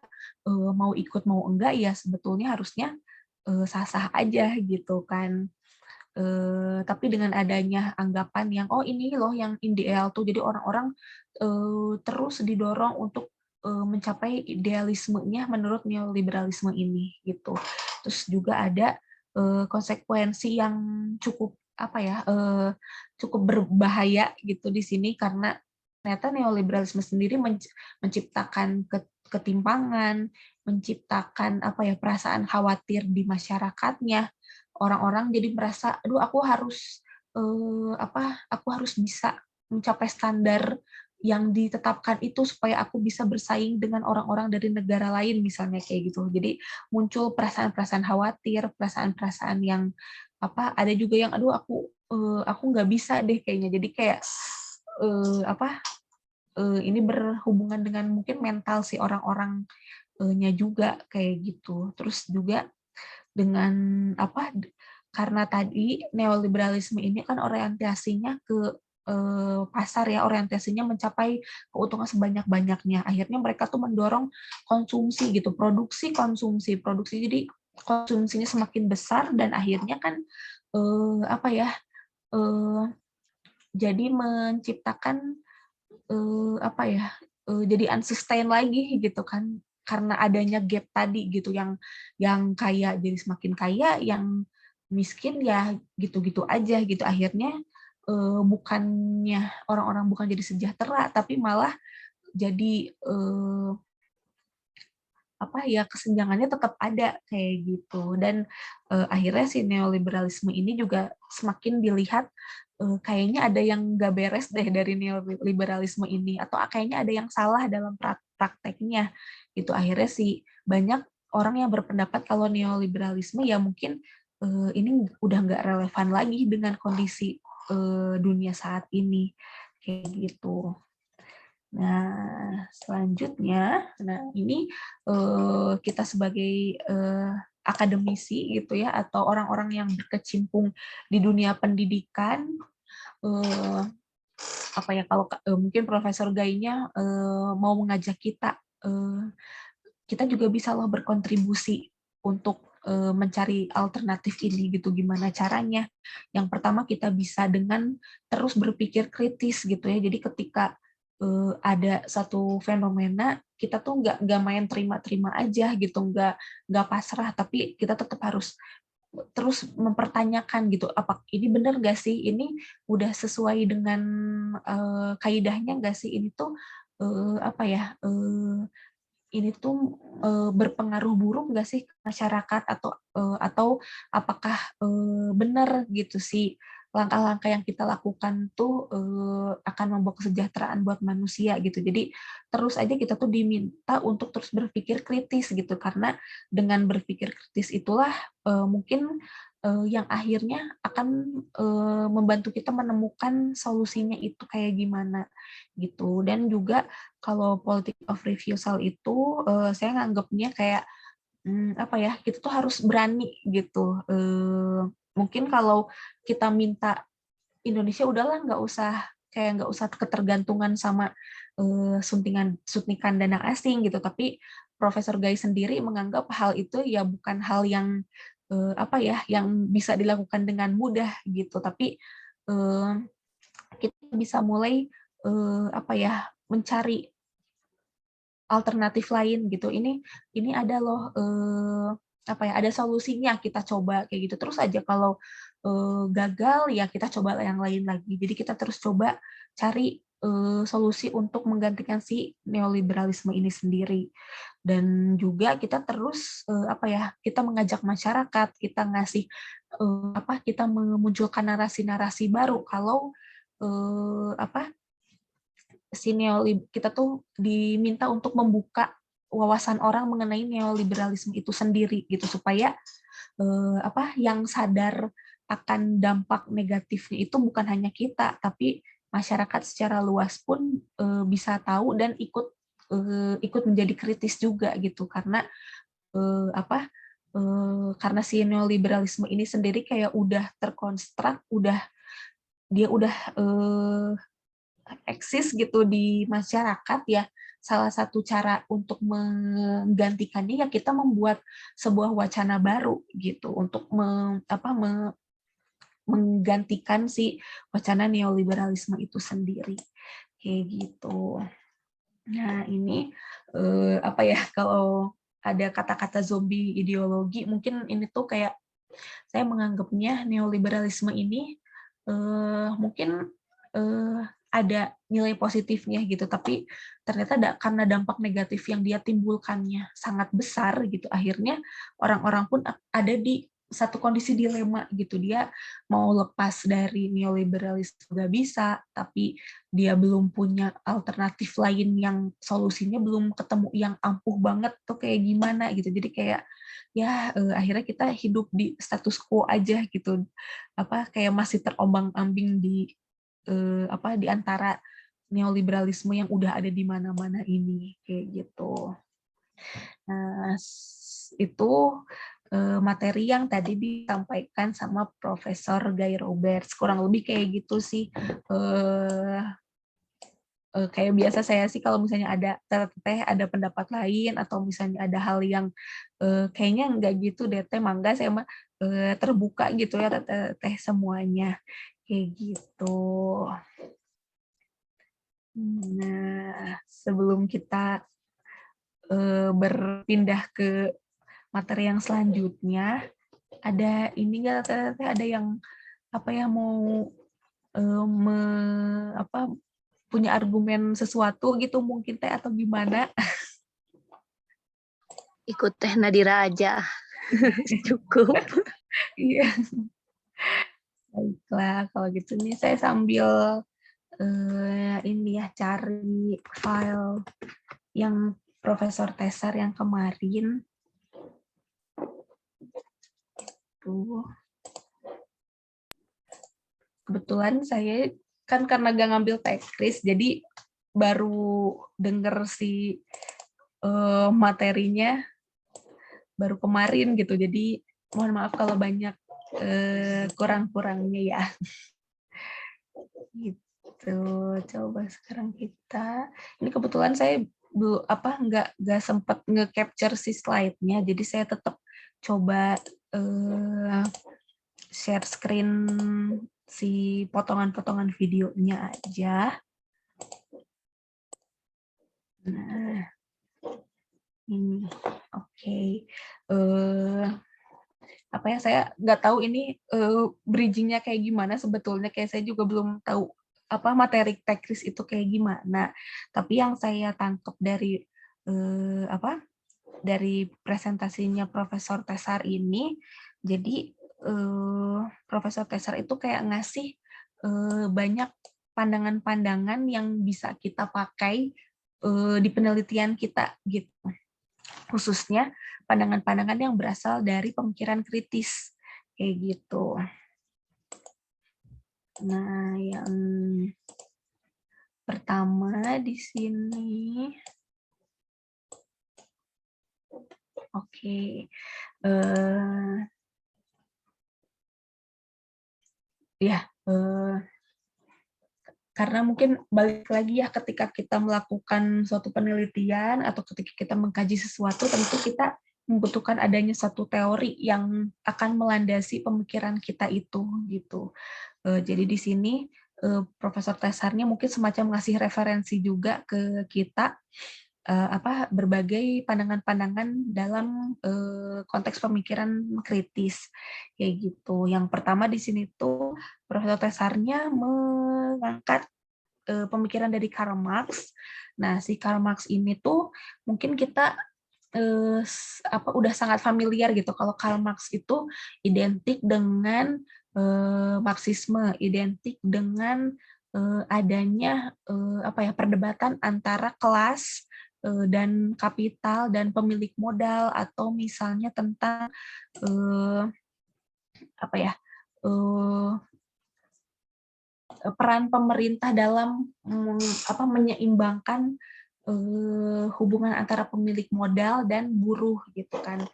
mau ikut mau enggak ya sebetulnya harusnya sah-sah aja gitu kan. Tapi dengan adanya anggapan yang ini loh yang ideal tuh, jadi orang-orang terus didorong untuk mencapai idealismenya menurut neoliberalisme ini gitu. Terus juga ada konsekuensi yang cukup cukup berbahaya gitu di sini, karena ternyata neoliberalisme sendiri menciptakan ketimpangan, menciptakan perasaan khawatir di masyarakatnya. Orang-orang jadi merasa, aduh aku harus bisa mencapai standar yang ditetapkan itu supaya aku bisa bersaing dengan orang-orang dari negara lain misalnya kayak gitu. Jadi muncul perasaan-perasaan khawatir, perasaan-perasaan yang ada juga yang aduh aku nggak bisa deh kayaknya. Jadi kayak ini berhubungan dengan mungkin mental si orang-orangnya juga kayak gitu. Terus juga dengan karena tadi neoliberalisme ini kan orientasinya ke pasar ya, orientasinya mencapai keuntungan sebanyak-banyaknya. Akhirnya mereka tuh mendorong konsumsi gitu, produksi. Jadi konsumsinya semakin besar dan akhirnya kan eh, apa ya eh, jadi menciptakan jadi unsustain lagi gitu kan, karena adanya gap tadi gitu, yang kaya jadi semakin kaya, yang miskin ya gitu-gitu aja gitu. Akhirnya bukannya orang-orang bukan jadi sejahtera, tapi malah jadi kesenjangannya tetap ada kayak gitu. Dan akhirnya si neoliberalisme ini juga semakin dilihat kayaknya ada yang nggak beres deh dari neoliberalisme ini, atau kayaknya ada yang salah dalam prakteknya gitu. Akhirnya sih banyak orang yang berpendapat kalau neoliberalisme ya mungkin ini udah nggak relevan lagi dengan kondisi dunia saat ini, kayak gitu. Nah, selanjutnya, ini kita sebagai akademisi gitu ya, atau orang-orang yang berkecimpung di dunia pendidikan, apa ya, kalau mungkin Profesor Gainya mau mengajak kita, kita juga bisa loh berkontribusi untuk mencari alternatif ini gitu. Gimana caranya? Yang pertama kita bisa dengan terus berpikir kritis gitu ya. Jadi ketika ada satu fenomena, kita tuh nggak main terima-terima aja gitu, nggak pasrah, tapi kita tetap harus terus mempertanyakan gitu, apa ini benar nggak sih, ini udah sesuai dengan kaidahnya nggak sih, ini tuh apa ya, ini tuh berpengaruh buruk nggak sih ke masyarakat, atau apakah benar gitu sih langkah-langkah yang kita lakukan tuh akan membawa kesejahteraan buat manusia gitu. Jadi terus aja kita tuh diminta untuk terus berpikir kritis gitu, karena dengan berpikir kritis itulah mungkin yang akhirnya akan membantu kita menemukan solusinya itu kayak gimana gitu. Dan juga kalau politic of refusal itu saya nganggapnya kayak apa ya, kita tuh harus berani gitu. Mungkin kalau kita minta Indonesia udahlah nggak usah ketergantungan sama suntikan dana asing gitu, tapi Profesor Gai sendiri menganggap hal itu ya bukan hal yang apa ya, yang bisa dilakukan dengan mudah gitu, tapi eh, kita bisa mulai apa ya, mencari alternatif lain gitu. Ini ada loh apa ya, ada solusinya, kita coba kayak gitu terus aja. Kalau gagal ya kita coba yang lain lagi. Jadi kita terus coba cari solusi untuk menggantikan si neoliberalisme ini sendiri. Dan juga kita terus apa ya, kita mengajak masyarakat, kita ngasih apa, kita memunculkan narasi-narasi baru kalau apa, kita tuh diminta untuk membuka wawasan orang mengenai neoliberalisme itu sendiri gitu, supaya apa, yang sadar akan dampak negatifnya itu bukan hanya kita, tapi masyarakat secara luas pun bisa tahu dan ikut menjadi kritis juga gitu, karena apa, karena si neoliberalisme ini sendiri kayak udah terkonstruk, dia udah eksis gitu di masyarakat ya. Salah satu cara untuk menggantikannya ya kita membuat sebuah wacana baru gitu untuk menggantikan si wacana neoliberalisme itu sendiri, kayak gitu. Nah ini apa ya, kalau ada kata-kata zombie ideologi, mungkin ini tuh kayak saya menganggapnya neoliberalisme ini mungkin ada nilai positifnya gitu, tapi ternyata karena dampak negatif yang dia timbulkannya sangat besar gitu, akhirnya orang-orang pun ada di satu kondisi dilema gitu. Dia mau lepas dari neoliberalisme nggak bisa, tapi dia belum punya alternatif lain yang solusinya belum ketemu yang ampuh banget tuh kayak gimana gitu. Jadi kayak ya akhirnya kita hidup di status quo aja gitu, apa kayak masih terombang-ambing di apa, di antara neoliberalisme yang udah ada di mana-mana ini, kayak gitu. Nah, itu materi yang tadi disampaikan sama Profesor Guy Roberts, kurang lebih kayak gitu sih. Kayak biasa saya sih kalau misalnya ada teh ada pendapat lain, atau misalnya ada hal yang kayaknya nggak gitu deh teh, mangga saya mah terbuka gitu ya teh semuanya, kayak gitu. Nah, sebelum kita berpindah ke materi yang selanjutnya, ada ini nggak teh, ada yang apa ya, mau apa, punya argumen sesuatu gitu mungkin teh, atau gimana? Ikut Teh Nadira aja. Cukup. Iya. Baiklah, kalau gitu nih saya sambil ini ya, cari file yang Profesor Tesar yang kemarin. Tuh. Kebetulan saya kan karena gak ngambil teknis, jadi baru denger si materinya baru kemarin gitu. Jadi mohon maaf kalau banyak kurang-kurangnya ya. Gitu. Coba sekarang kita. Ini kebetulan saya nggak sempat nge-capture si slide-nya, jadi saya tetap coba share screen si potongan-potongan videonya aja. Nah, ini oke. Apa ya, saya nggak tahu ini bridging-nya kayak gimana sebetulnya, kayak saya juga belum tahu apa materi teknis itu kayak gimana. Tapi yang saya tangkap dari dari presentasinya Profesor Tesar ini, jadi Profesor Tesar itu kayak ngasih banyak pandangan-pandangan yang bisa kita pakai di penelitian kita gitu. Khususnya pandangan-pandangan yang berasal dari pemikiran kritis kayak gitu. Nah, yang pertama di sini, oke. Karena mungkin balik lagi ya, ketika kita melakukan suatu penelitian atau ketika kita mengkaji sesuatu, tentu kita membutuhkan adanya satu teori yang akan melandasi pemikiran kita itu gitu. Jadi di sini Profesor Tesarnya mungkin semacam ngasih referensi juga ke kita berbagai pandangan-pandangan dalam konteks pemikiran kritis kayak gitu. Yang pertama di sini tuh Profesor Tesarnya mengangkat pemikiran dari Karl Marx. Nah, si Karl Marx ini tuh mungkin kita udah sangat familiar gitu. Kalau Karl Marx itu identik dengan Marxisme, identik dengan adanya perdebatan antara kelas dan kapital dan pemilik modal, atau misalnya tentang peran pemerintah dalam menyeimbangkan hubungan antara pemilik modal dan buruh gitu kan.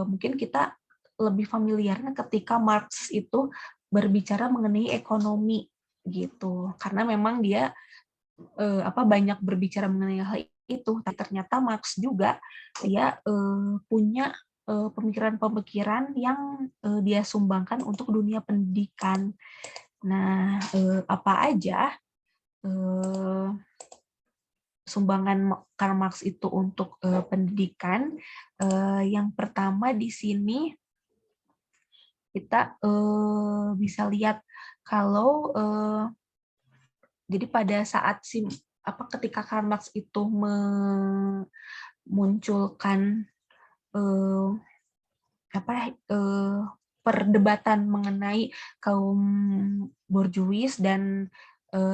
Mungkin kita lebih familiarnya ketika Marx itu berbicara mengenai ekonomi gitu, karena memang dia banyak berbicara mengenai hal itu. Tapi ternyata Marx juga dia punya pemikiran-pemikiran yang dia sumbangkan untuk dunia pendidikan. Nah, apa aja sumbangan Karl Marx itu untuk pendidikan? Yang pertama di sini kita bisa lihat kalau jadi pada saat ketika Karl Marx itu memunculkan perdebatan mengenai kaum borjuis dan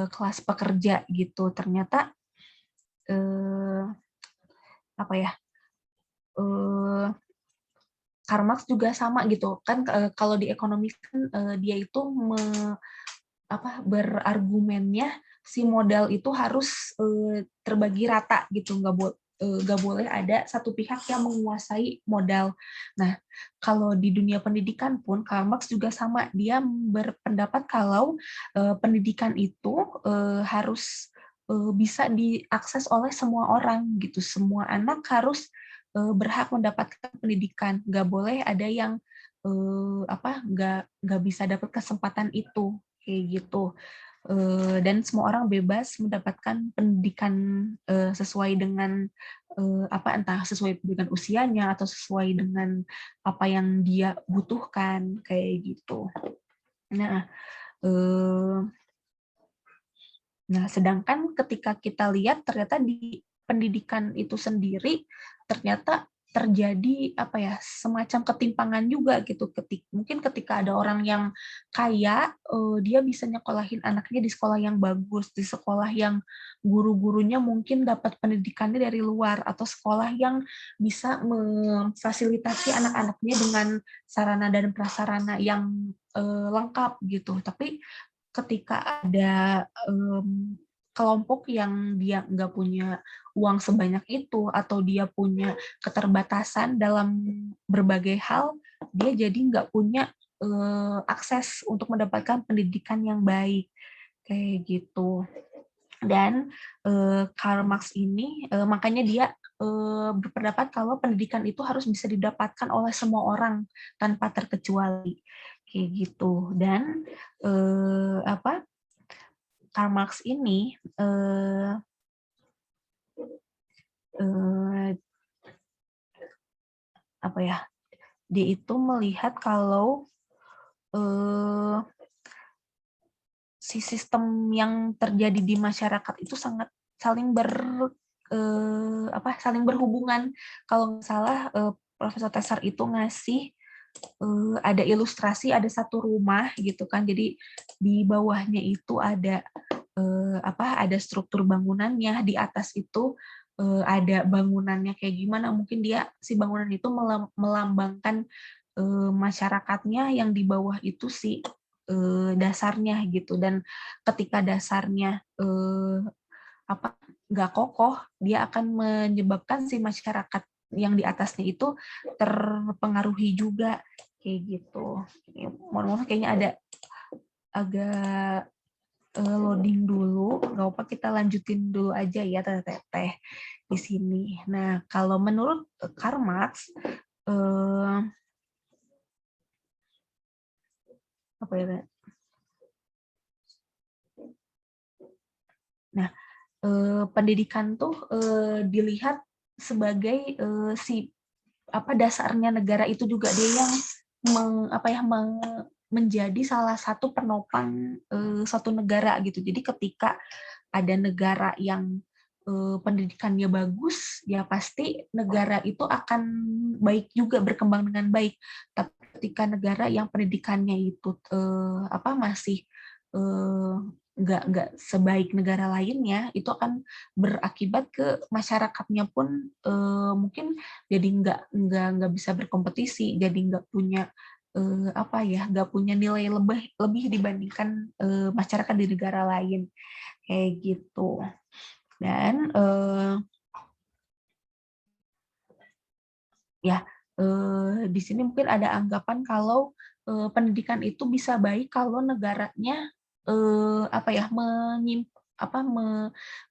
kelas pekerja gitu, ternyata Karl Marx juga sama gitu kan. Kalau di ekonomi kan dia itu berargumennya si modal itu harus terbagi rata gitu, nggak boleh ada satu pihak yang menguasai modal. Nah, kalau di dunia pendidikan pun Karl Marx juga sama, dia berpendapat kalau pendidikan itu harus bisa diakses oleh semua orang gitu, semua anak harus berhak mendapatkan pendidikan, nggak boleh ada yang nggak bisa dapat kesempatan itu kayak gitu. Dan semua orang bebas mendapatkan pendidikan sesuai dengan entah sesuai dengan usianya atau sesuai dengan apa yang dia butuhkan kayak gitu. Nah, sedangkan ketika kita lihat ternyata di pendidikan itu sendiri ternyata terjadi apa ya, semacam ketimpangan juga gitu. Mungkin ketika ada orang yang kaya, dia bisa nyekolahin anaknya di sekolah yang bagus, di sekolah yang guru-gurunya mungkin dapat pendidikannya dari luar, atau sekolah yang bisa memfasilitasi anak-anaknya dengan sarana dan prasarana yang lengkap gitu. Tapi ketika ada kelompok yang dia nggak punya uang sebanyak itu, atau dia punya keterbatasan dalam berbagai hal, dia jadi nggak punya akses untuk mendapatkan pendidikan yang baik kayak gitu. Dan Karl Marx ini makanya dia berpendapat kalau pendidikan itu harus bisa didapatkan oleh semua orang tanpa terkecuali kayak gitu. Dan Karl Marx ini dia itu melihat kalau si sistem yang terjadi di masyarakat itu sangat saling saling berhubungan. Kalau nggak salah Profesor Tesar itu ngasih ada ilustrasi, ada satu rumah gitu kan, jadi di bawahnya itu ada ada struktur bangunannya, di atas itu ada bangunannya kayak gimana, mungkin si bangunan itu melambangkan masyarakatnya, yang di bawah itu si dasarnya gitu. Dan ketika dasarnya nggak kokoh, dia akan menyebabkan si masyarakat yang di atasnya itu terpengaruhi juga kayak gitu. Mohon maaf kayaknya ada agak loading dulu, nggak apa, kita lanjutin dulu aja ya teteh di sini. Nah, kalau menurut Karl Marx apa ya? Nah, pendidikan tuh dilihat sebagai dasarnya negara itu juga, dia yang menjadi salah satu penopang suatu negara gitu. Jadi ketika ada negara yang pendidikannya bagus, ya pasti negara itu akan baik juga, berkembang dengan baik. Tapi ketika negara yang pendidikannya itu masih nggak sebaik negara lainnya, itu akan berakibat ke masyarakatnya pun mungkin jadi nggak bisa berkompetisi, jadi nggak punya nggak punya nilai lebih dibandingkan masyarakat di negara lain kayak gitu. Dan di sini mungkin ada anggapan kalau pendidikan itu bisa baik kalau negaranya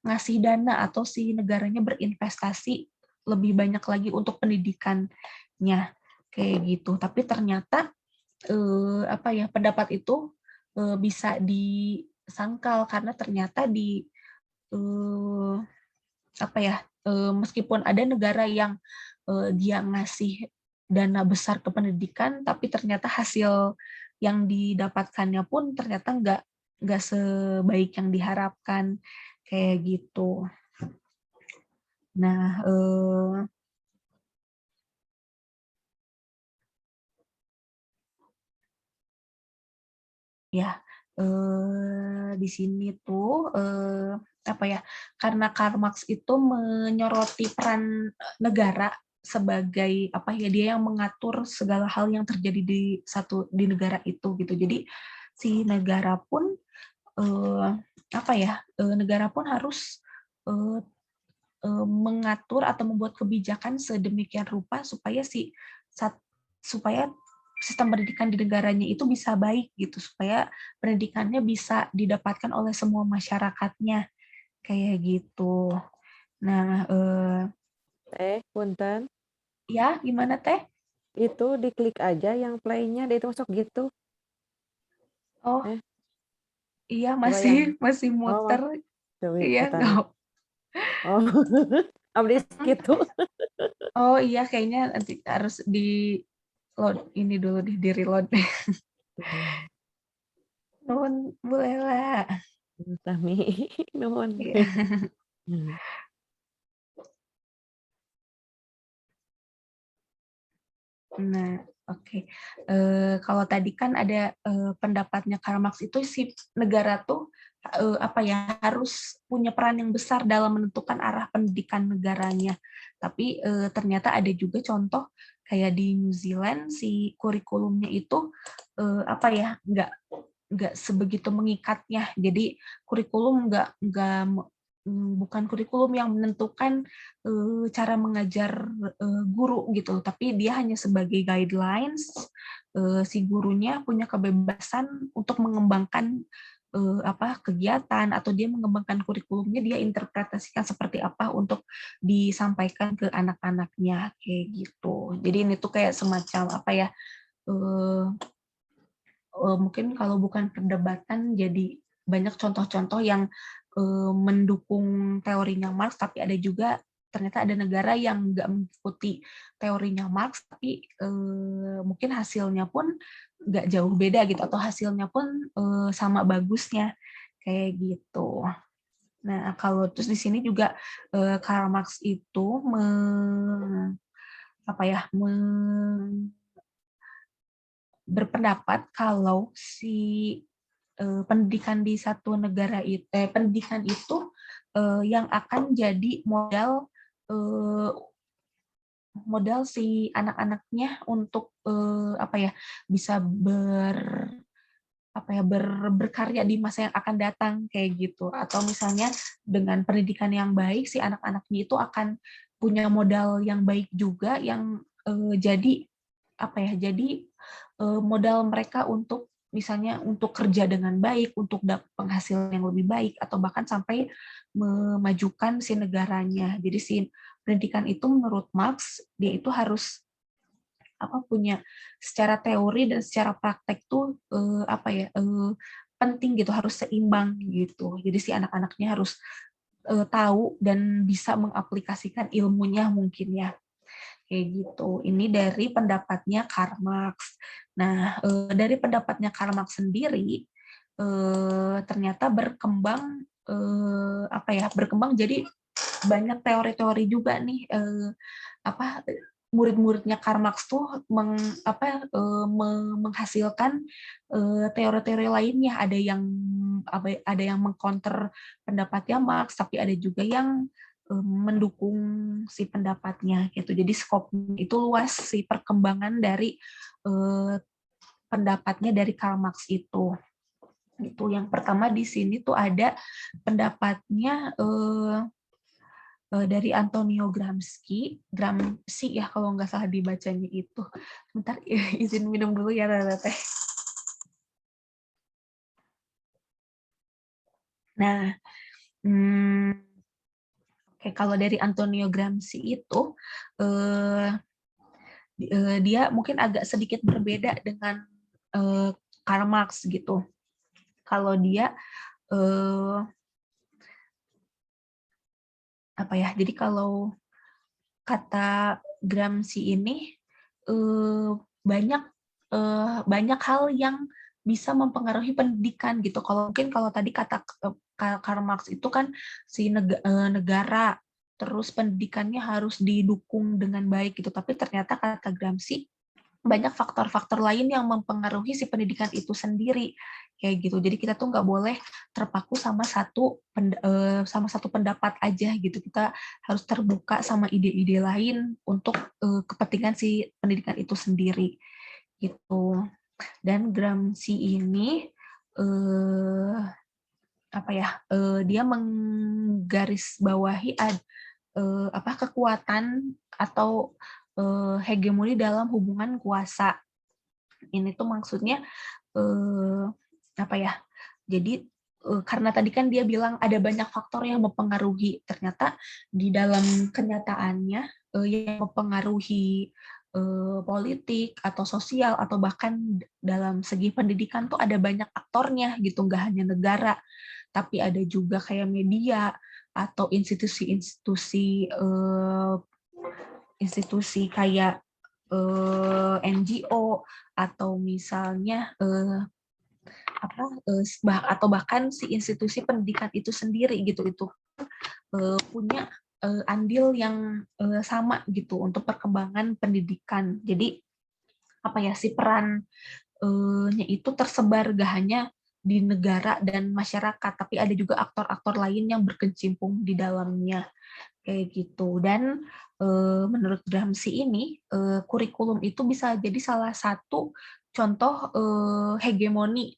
ngasih dana, atau si negaranya berinvestasi lebih banyak lagi untuk pendidikannya kayak gitu. Tapi ternyata pendapat itu bisa disangkal, karena ternyata meskipun ada negara yang dia ngasih dana besar ke pendidikan, tapi ternyata hasil yang didapatkannya pun ternyata nggak sebaik yang diharapkan kayak gitu. Nah, di sini tuh karena Karl Marx itu menyoroti peran negara sebagai dia yang mengatur segala hal yang terjadi di negara itu gitu. Jadi si negara pun negara pun harus mengatur atau membuat kebijakan sedemikian rupa supaya supaya sistem pendidikan di negaranya itu bisa baik gitu, supaya pendidikannya bisa didapatkan oleh semua masyarakatnya kayak gitu. Nah, Punten. ya gimana teh? Itu diklik aja yang play-nya, dia itu masuk gitu. Oh, iya Bayang. masih Oh, muter. Dewi, Iya etana. nggak. Oh, abdi gitu. Oh iya, kayaknya nanti harus di load ini dulu, di reload. Nuhun boleh lah. Sami, nuhun. Iya. Nah, oke. Kalau tadi kan ada pendapatnya Karl Marx itu si negara tuh apa ya, harus punya peran yang besar dalam menentukan arah pendidikan negaranya. Tapi ternyata ada juga contoh kayak di New Zealand si kurikulumnya itu apa ya, nggak sebegitu mengikatnya. Jadi kurikulum bukan kurikulum yang menentukan cara mengajar guru gitu, tapi dia hanya sebagai guidelines. Si gurunya punya kebebasan untuk mengembangkan kegiatan, atau dia mengembangkan kurikulumnya, dia interpretasikan seperti apa untuk disampaikan ke anak-anaknya kayak gitu. Jadi ini tuh kayak semacam apa ya, eh, mungkin kalau bukan perdebatan, jadi banyak contoh-contoh yang mendukung teorinya Marx, tapi ada juga ternyata ada negara yang nggak mengikuti teorinya Marx, tapi mungkin hasilnya pun nggak jauh beda gitu, atau hasilnya pun sama bagusnya kayak gitu. Nah, kalau terus di sini juga Karl Marx itu berpendapat kalau si pendidikan di satu negara itu, pendidikan itu yang akan jadi eh, modal si anak-anaknya untuk bisa berkarya di masa yang akan datang kayak gitu. Atau misalnya dengan pendidikan yang baik, si anak-anaknya itu akan punya modal yang baik juga, yang jadi jadi modal mereka untuk misalnya untuk kerja dengan baik, untuk dapat penghasilan yang lebih baik, atau bahkan sampai memajukan si negaranya. Jadi si pendidikan itu menurut Marx, dia itu harus punya secara teori dan secara praktek tuh penting gitu, harus seimbang gitu. Jadi si anak-anaknya harus tahu dan bisa mengaplikasikan ilmunya mungkin ya. Kayak gitu. Ini dari pendapatnya Karl Marx. Nah, dari pendapatnya Karl Marx sendiri ternyata berkembang berkembang jadi banyak teori-teori juga nih murid-muridnya Karl Marx tuh menghasilkan teori-teori lainnya. Ada yang mengcounter pendapatnya Marx, tapi ada juga yang mendukung si pendapatnya gitu. Jadi skopnya itu luas, si perkembangan dari pendapatnya dari Karl Marx itu. Itu yang pertama di sini tuh ada pendapatnya dari Antonio Gramsci ya kalau nggak salah dibacanya itu. Bentar, izin minum dulu ya Teh. Nah, kalau dari Antonio Gramsci itu dia mungkin agak sedikit berbeda dengan Karl Marx gitu. Kalau dia jadi kalau kata Gramsci ini banyak hal yang bisa mempengaruhi pendidikan gitu. Kalau tadi kata Karl Marx itu kan si negara, terus pendidikannya harus didukung dengan baik gitu. Tapi ternyata kata Gramsci banyak faktor-faktor lain yang mempengaruhi si pendidikan itu sendiri kayak gitu. Jadi kita tuh nggak boleh terpaku sama satu pendapat aja gitu. Kita harus terbuka sama ide-ide lain untuk kepentingan si pendidikan itu sendiri gitu. Dan Gramsci ini dia menggarisbawahi kekuatan atau hegemoni dalam hubungan kuasa. Ini tuh maksudnya jadi karena tadi kan dia bilang ada banyak faktor yang mempengaruhi. Ternyata di dalam kenyataannya yang mempengaruhi politik atau sosial atau bahkan dalam segi pendidikan tuh ada banyak aktornya gitu, nggak hanya negara, tapi ada juga kayak media atau institusi kayak NGO, atau misalnya atau bahkan si institusi pendidikan itu sendiri gitu, itu punya andil yang sama gitu untuk perkembangan pendidikan. Jadi apa ya, si perannya itu tersebar gak hanya di negara dan masyarakat, tapi ada juga aktor-aktor lain yang berkecimpung di dalamnya kayak gitu. Dan menurut Gramsci ini kurikulum itu bisa jadi salah satu contoh hegemoni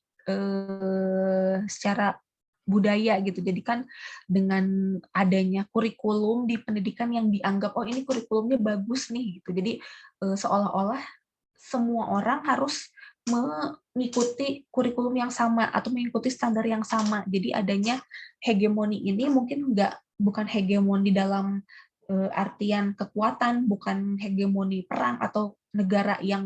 secara budaya gitu. Jadi kan dengan adanya kurikulum di pendidikan yang dianggap oh ini kurikulumnya bagus nih gitu. Jadi seolah-olah semua orang harus mengikuti kurikulum yang sama atau mengikuti standar yang sama. Jadi adanya hegemoni ini mungkin bukan hegemoni dalam artian kekuatan, bukan hegemoni perang atau negara yang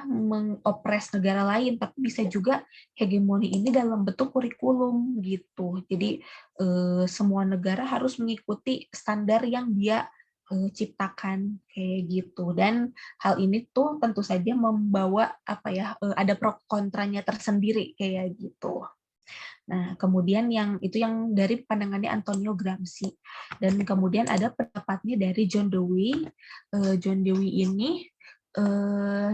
mengopres negara lain, tapi bisa juga hegemoni ini dalam bentuk kurikulum gitu. Jadi semua negara harus mengikuti standar yang dia ciptakan kayak gitu. Dan hal ini tuh tentu saja membawa ada pro kontranya tersendiri kayak gitu. Nah, kemudian yang dari pandangannya Antonio Gramsci. Dan kemudian ada pendapatnya dari John Dewey. John Dewey ini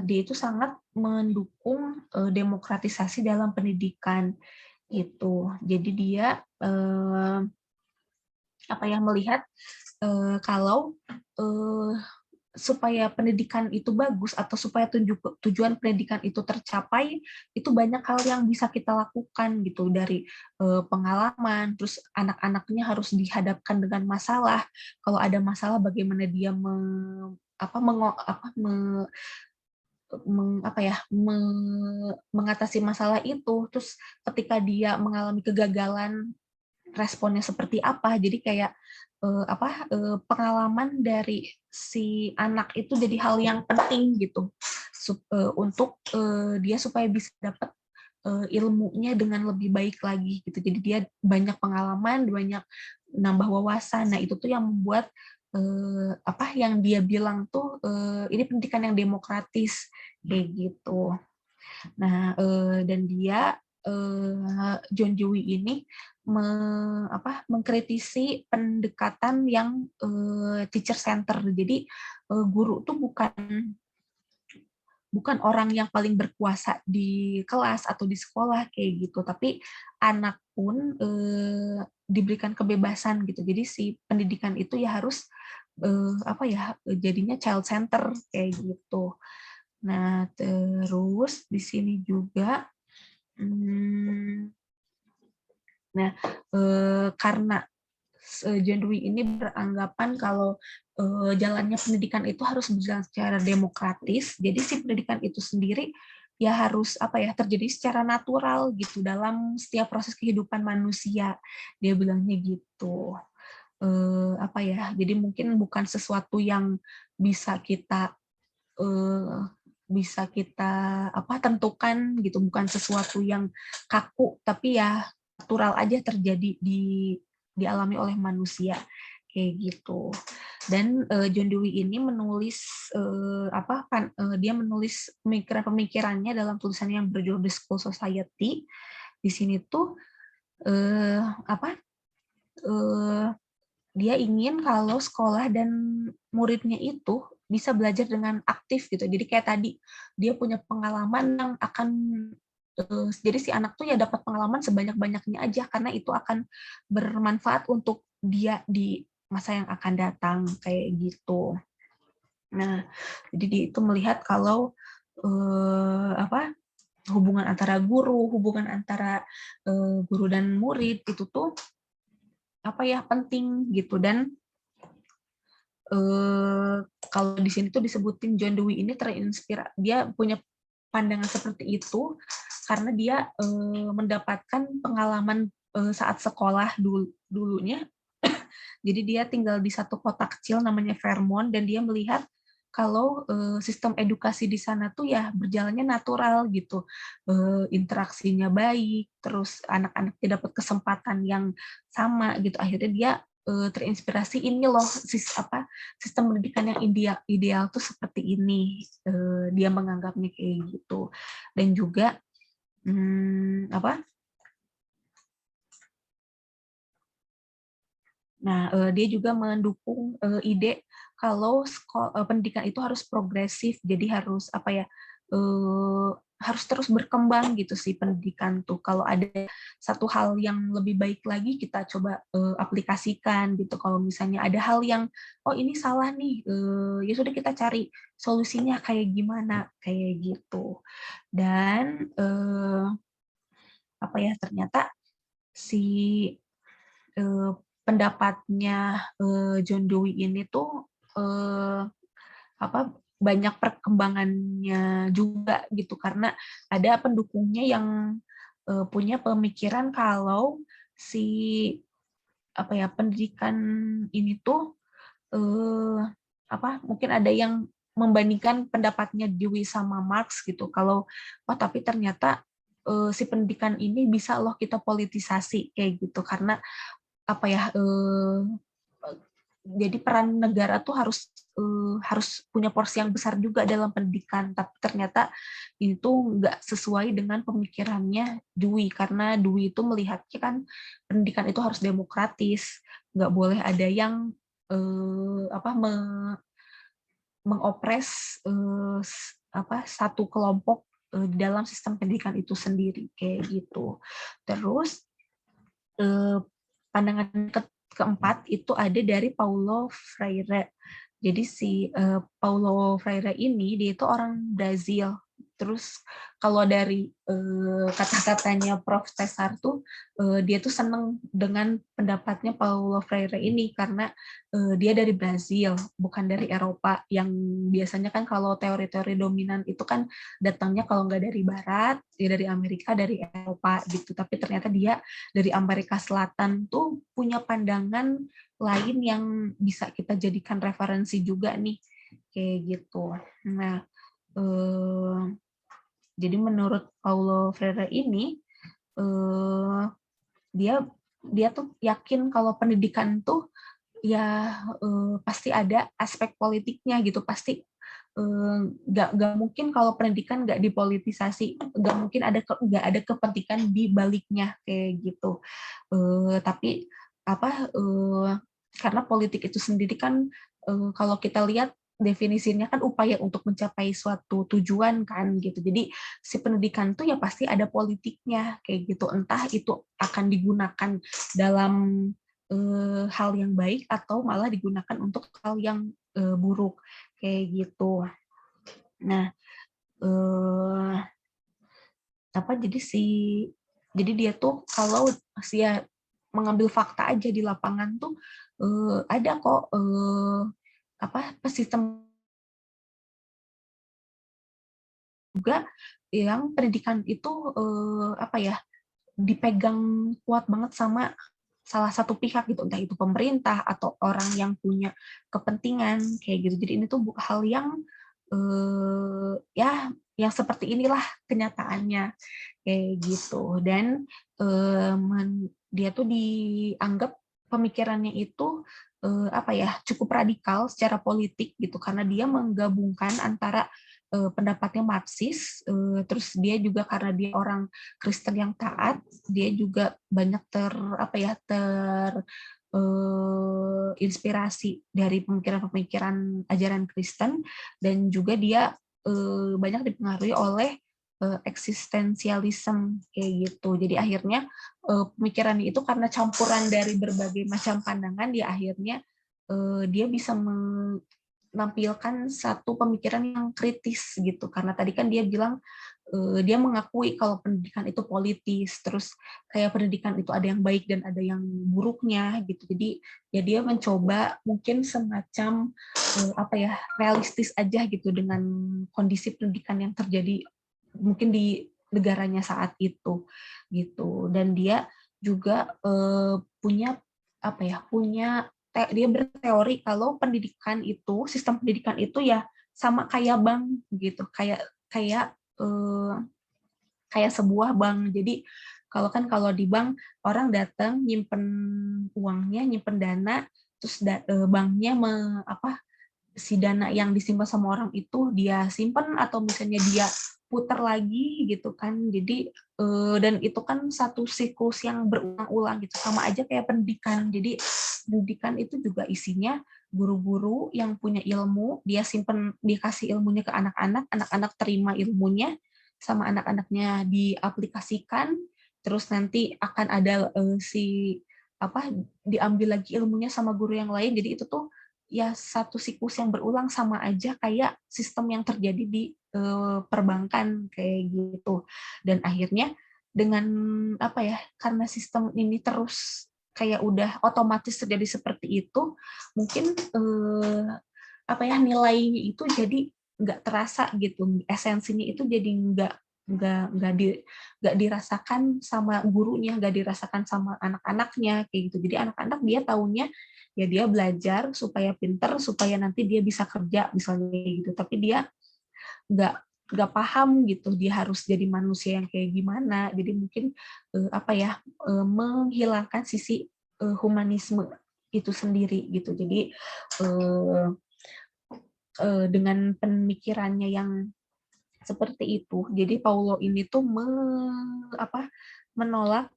dia itu sangat mendukung demokratisasi dalam pendidikan itu. Jadi dia melihat kalau supaya pendidikan itu bagus atau supaya tujuan pendidikan itu tercapai, itu banyak hal yang bisa kita lakukan gitu, dari pengalaman, terus anak-anaknya harus dihadapkan dengan masalah. Kalau ada masalah, bagaimana dia mengatasi masalah itu. Terus ketika dia mengalami kegagalan, responnya seperti apa. Jadi kayak pengalaman dari si anak itu jadi hal yang penting gitu untuk dia supaya bisa dapat ilmunya dengan lebih baik lagi gitu. Jadi dia banyak pengalaman, banyak nambah wawasan. Nah, itu tuh yang membuat yang dia bilang tuh ini pendidikan yang demokratis kayak gitu. Nah, dan dia John Dewey ini mengkritisi pendekatan yang teacher center. Jadi guru tuh bukan orang yang paling berkuasa di kelas atau di sekolah kayak gitu, tapi anak pun diberikan kebebasan gitu. Jadi si pendidikan itu ya harus jadinya child center kayak gitu. Nah, terus di sini juga karena John Dewey ini beranggapan kalau jalannya pendidikan itu harus berjalan secara demokratis, jadi si pendidikan itu sendiri ya harus terjadi secara natural gitu dalam setiap proses kehidupan manusia. Dia bilangnya gitu. Jadi mungkin bukan sesuatu yang bisa kita tentukan gitu, bukan sesuatu yang kaku, tapi ya natural aja terjadi dialami oleh manusia kayak gitu. Dan John Dewey ini menulis dia menulis pemikirannya dalam tulisannya yang berjudul The School Society. Di sini tuh dia ingin kalau sekolah dan muridnya itu bisa belajar dengan aktif gitu. Jadi kayak tadi dia punya pengalaman yang akan jadi si anak tuh ya dapat pengalaman sebanyak-banyaknya aja, karena itu akan bermanfaat untuk dia di masa yang akan datang kayak gitu. Nah, jadi dia itu melihat kalau hubungan antara guru dan murid itu tuh penting gitu. Dan kalau di sini tuh disebutin John Dewey ini terinspirasi, dia punya pandangan seperti itu karena dia mendapatkan pengalaman saat sekolah dulunya. Jadi dia tinggal di satu kota kecil namanya Vermont, dan dia melihat kalau sistem edukasi di sana tuh ya berjalannya natural gitu, interaksinya baik, terus anak-anaknya dapat kesempatan yang sama gitu. Akhirnya dia terinspirasi, ini loh sistem pendidikan yang ideal tuh seperti ini. Dia menganggapnya kayak gitu. Dan juga Nah, dia juga mendukung ide kalau pendidikan itu harus progresif, jadi harus apa ya, harus terus berkembang gitu sih pendidikan tuh. Kalau ada satu hal yang lebih baik lagi, kita coba aplikasikan gitu. Kalau misalnya ada hal yang oh ini salah nih, ya sudah kita cari solusinya kayak gimana, kayak gitu. Dan apa ya, ternyata si pendapatnya John Dewey ini tuh apa, banyak perkembangannya juga gitu, karena ada pendukungnya yang punya pemikiran kalau si apa ya, pendidikan ini tuh apa, mungkin ada yang membandingkan pendapatnya Dewey sama Marx gitu, kalau oh tapi ternyata si pendidikan ini bisa loh kita politisasi kayak gitu, karena apa ya, jadi peran negara tuh harus punya porsi yang besar juga dalam pendidikan, tapi ternyata itu nggak sesuai dengan pemikirannya Dewey, karena Dewey itu melihatnya kan pendidikan itu harus demokratis, nggak boleh ada yang apa, mengopres apa, satu kelompok di dalam sistem pendidikan itu sendiri kayak gitu. Terus pandangan keempat itu ada dari Paulo Freire. Jadi si Paulo Freire ini dia itu orang Brazil. Terus kalau dari kata-katanya Prof. Cesar tuh dia tuh seneng dengan pendapatnya Paulo Freire ini karena dia dari Brazil, bukan dari Eropa. Yang biasanya kan kalau teori-teori dominan itu kan datangnya kalau nggak dari Barat, ya dari Amerika, dari Eropa gitu. Tapi ternyata dia dari Amerika Selatan tuh punya pandangan lain yang bisa kita jadikan referensi juga nih, kayak gitu. Nah, jadi menurut Paulo Freire ini dia dia tuh yakin kalau pendidikan tuh ya pasti ada aspek politiknya gitu, pasti nggak mungkin kalau pendidikan nggak dipolitisasi, nggak mungkin nggak ada kepentingan di baliknya kayak gitu. Tapi apa, karena politik itu sendiri kan kalau kita lihat definisinya kan upaya untuk mencapai suatu tujuan kan gitu. Jadi si pendidikan tuh ya pasti ada politiknya kayak gitu. Entah itu akan digunakan dalam hal yang baik atau malah digunakan untuk hal yang buruk kayak gitu. Nah, apa, jadi dia tuh kalau dia mengambil fakta aja di lapangan tuh ada kok apa, sistem juga yang pendidikan itu apa ya, dipegang kuat banget sama salah satu pihak gitu, entah itu pemerintah atau orang yang punya kepentingan kayak gitu. Jadi ini tuh hal yang ya yang seperti inilah kenyataannya kayak gitu. Dan dia tuh dianggap pemikirannya itu apa ya, cukup radikal secara politik gitu, karena dia menggabungkan antara pendapatnya Marxis, terus dia juga karena dia orang Kristen yang taat, dia juga banyak apa ya, inspirasi dari pemikiran-pemikiran ajaran Kristen, dan juga dia banyak dipengaruhi oleh eksistensialisme kayak gitu. Jadi akhirnya pemikiran itu karena campuran dari berbagai macam pandangan, dia akhirnya dia bisa menampilkan satu pemikiran yang kritis gitu. Karena tadi kan dia bilang dia mengakui kalau pendidikan itu politis, terus kayak pendidikan itu ada yang baik dan ada yang buruknya gitu. Jadi ya dia mencoba mungkin semacam apa ya, realistis aja gitu dengan kondisi pendidikan yang terjadi mungkin di negaranya saat itu gitu. Dan dia juga punya apa ya, dia berteori kalau pendidikan itu, sistem pendidikan itu ya sama kayak bank gitu, kayak kayak eh, kayak sebuah bank. Jadi kalau di bank orang datang nyimpen uangnya, nyimpen dana, terus banknya apa, si dana yang disimpan sama orang itu dia simpan atau misalnya dia putar lagi gitu kan. Jadi dan itu kan satu siklus yang berulang-ulang gitu, sama aja kayak pendidikan. Jadi siklus pendidikan itu juga isinya guru-guru yang punya ilmu, dia kasih ilmunya ke anak-anak, anak-anak terima ilmunya, sama anak-anaknya diaplikasikan, terus nanti akan ada diambil lagi ilmunya sama guru yang lain. Jadi itu tuh ya satu siklus yang berulang, sama aja kayak sistem yang terjadi di perbankan kayak gitu. Dan akhirnya dengan karena sistem ini terus kayak udah otomatis terjadi seperti itu, mungkin nilainya itu jadi nggak terasa gitu, esensinya itu jadi nggak dirasakan sama gurunya, nggak dirasakan sama anak-anaknya kayak gitu. Jadi anak-anak dia taunya ya dia belajar supaya pinter, supaya nanti dia bisa kerja misalnya gitu, tapi dia nggak paham gitu dia harus jadi manusia yang kayak gimana. Jadi mungkin menghilangkan sisi humanisme itu sendiri gitu. Jadi dengan pemikirannya yang seperti itu, jadi Paulo ini tuh menolak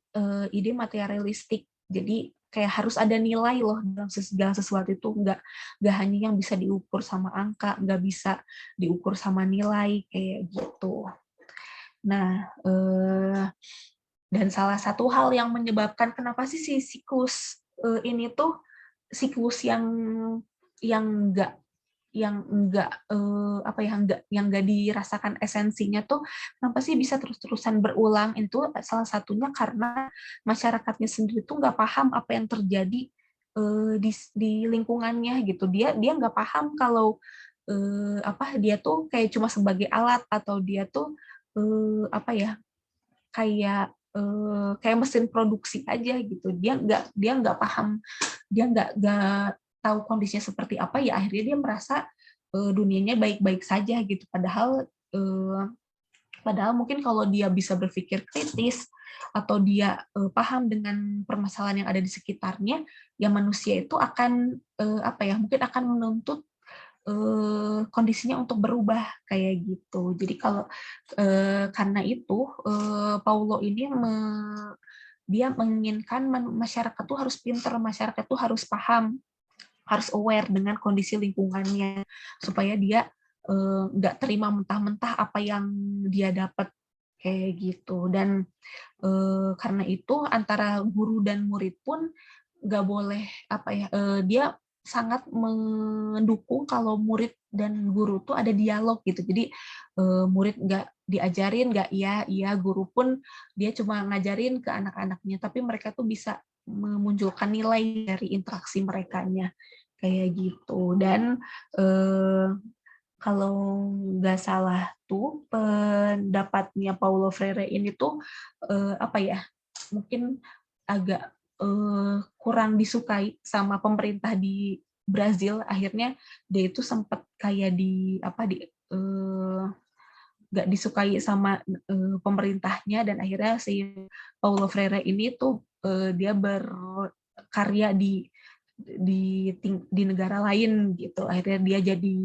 ide materialistik. Jadi kayak harus ada nilai loh dalam segala sesuatu itu, nggak hanya yang bisa diukur sama angka, nggak bisa diukur sama nilai kayak gitu. Nah, dan salah satu hal yang menyebabkan kenapa sih si siklus ini tuh siklus yang nggak dirasakan esensinya tuh, kenapa sih bisa terus-terusan berulang? Itu salah satunya karena masyarakatnya sendiri tuh nggak paham apa yang terjadi di lingkungannya gitu. Dia nggak paham kalau dia tuh kayak cuma sebagai alat, atau dia tuh kayak mesin produksi aja gitu. Dia nggak paham, dia nggak tahu kondisinya seperti apa, ya akhirnya dia merasa dunianya baik-baik saja gitu. Padahal mungkin kalau dia bisa berpikir kritis, atau dia paham dengan permasalahan yang ada di sekitarnya, ya manusia itu akan mungkin akan menuntut kondisinya untuk berubah kayak gitu. Jadi kalau karena itu Paulo ini dia menginginkan masyarakat tuh harus pintar, masyarakat tuh harus paham, harus aware dengan kondisi lingkungannya, supaya dia nggak terima mentah-mentah apa yang dia dapat kayak gitu. Dan karena itu antara guru dan murid pun nggak boleh dia sangat mendukung kalau murid dan guru tuh ada dialog gitu. Jadi murid nggak diajarin, nggak iya, guru pun dia cuma ngajarin ke anak-anaknya, tapi mereka tuh bisa memunculkan nilai dari interaksi merekanya kayak gitu. Dan kalau nggak salah tuh pendapatnya Paulo Freire ini tuh mungkin agak kurang disukai sama pemerintah di Brazil. Akhirnya dia itu sempat kayak nggak disukai sama pemerintahnya, dan akhirnya si Paulo Freire ini tuh dia berkarya di negara lain gitu. Akhirnya dia jadi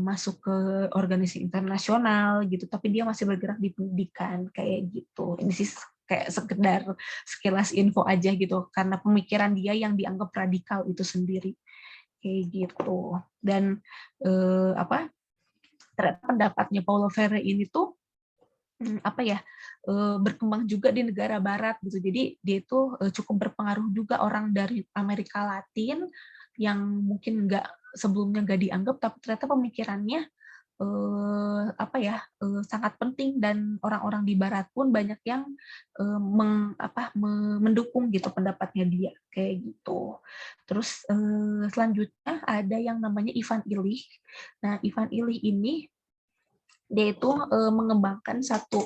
masuk ke organisasi internasional gitu, tapi dia masih bergerak di pendidikan kayak gitu. Ini sih kayak sekedar sekilas info aja gitu, karena pemikiran dia yang dianggap radikal itu sendiri kayak gitu. Dan ternyata pendapatnya Paulo Freire ini tuh berkembang juga di negara barat gitu. Jadi dia itu cukup berpengaruh juga, orang dari Amerika Latin yang mungkin sebelumnya nggak dianggap, tapi ternyata pemikirannya sangat penting, dan orang-orang di barat pun banyak yang mendukung gitu pendapatnya dia kayak gitu. Terus selanjutnya ada yang namanya Ivan Illich. Nah, Ivan Illich ini dia itu mengembangkan satu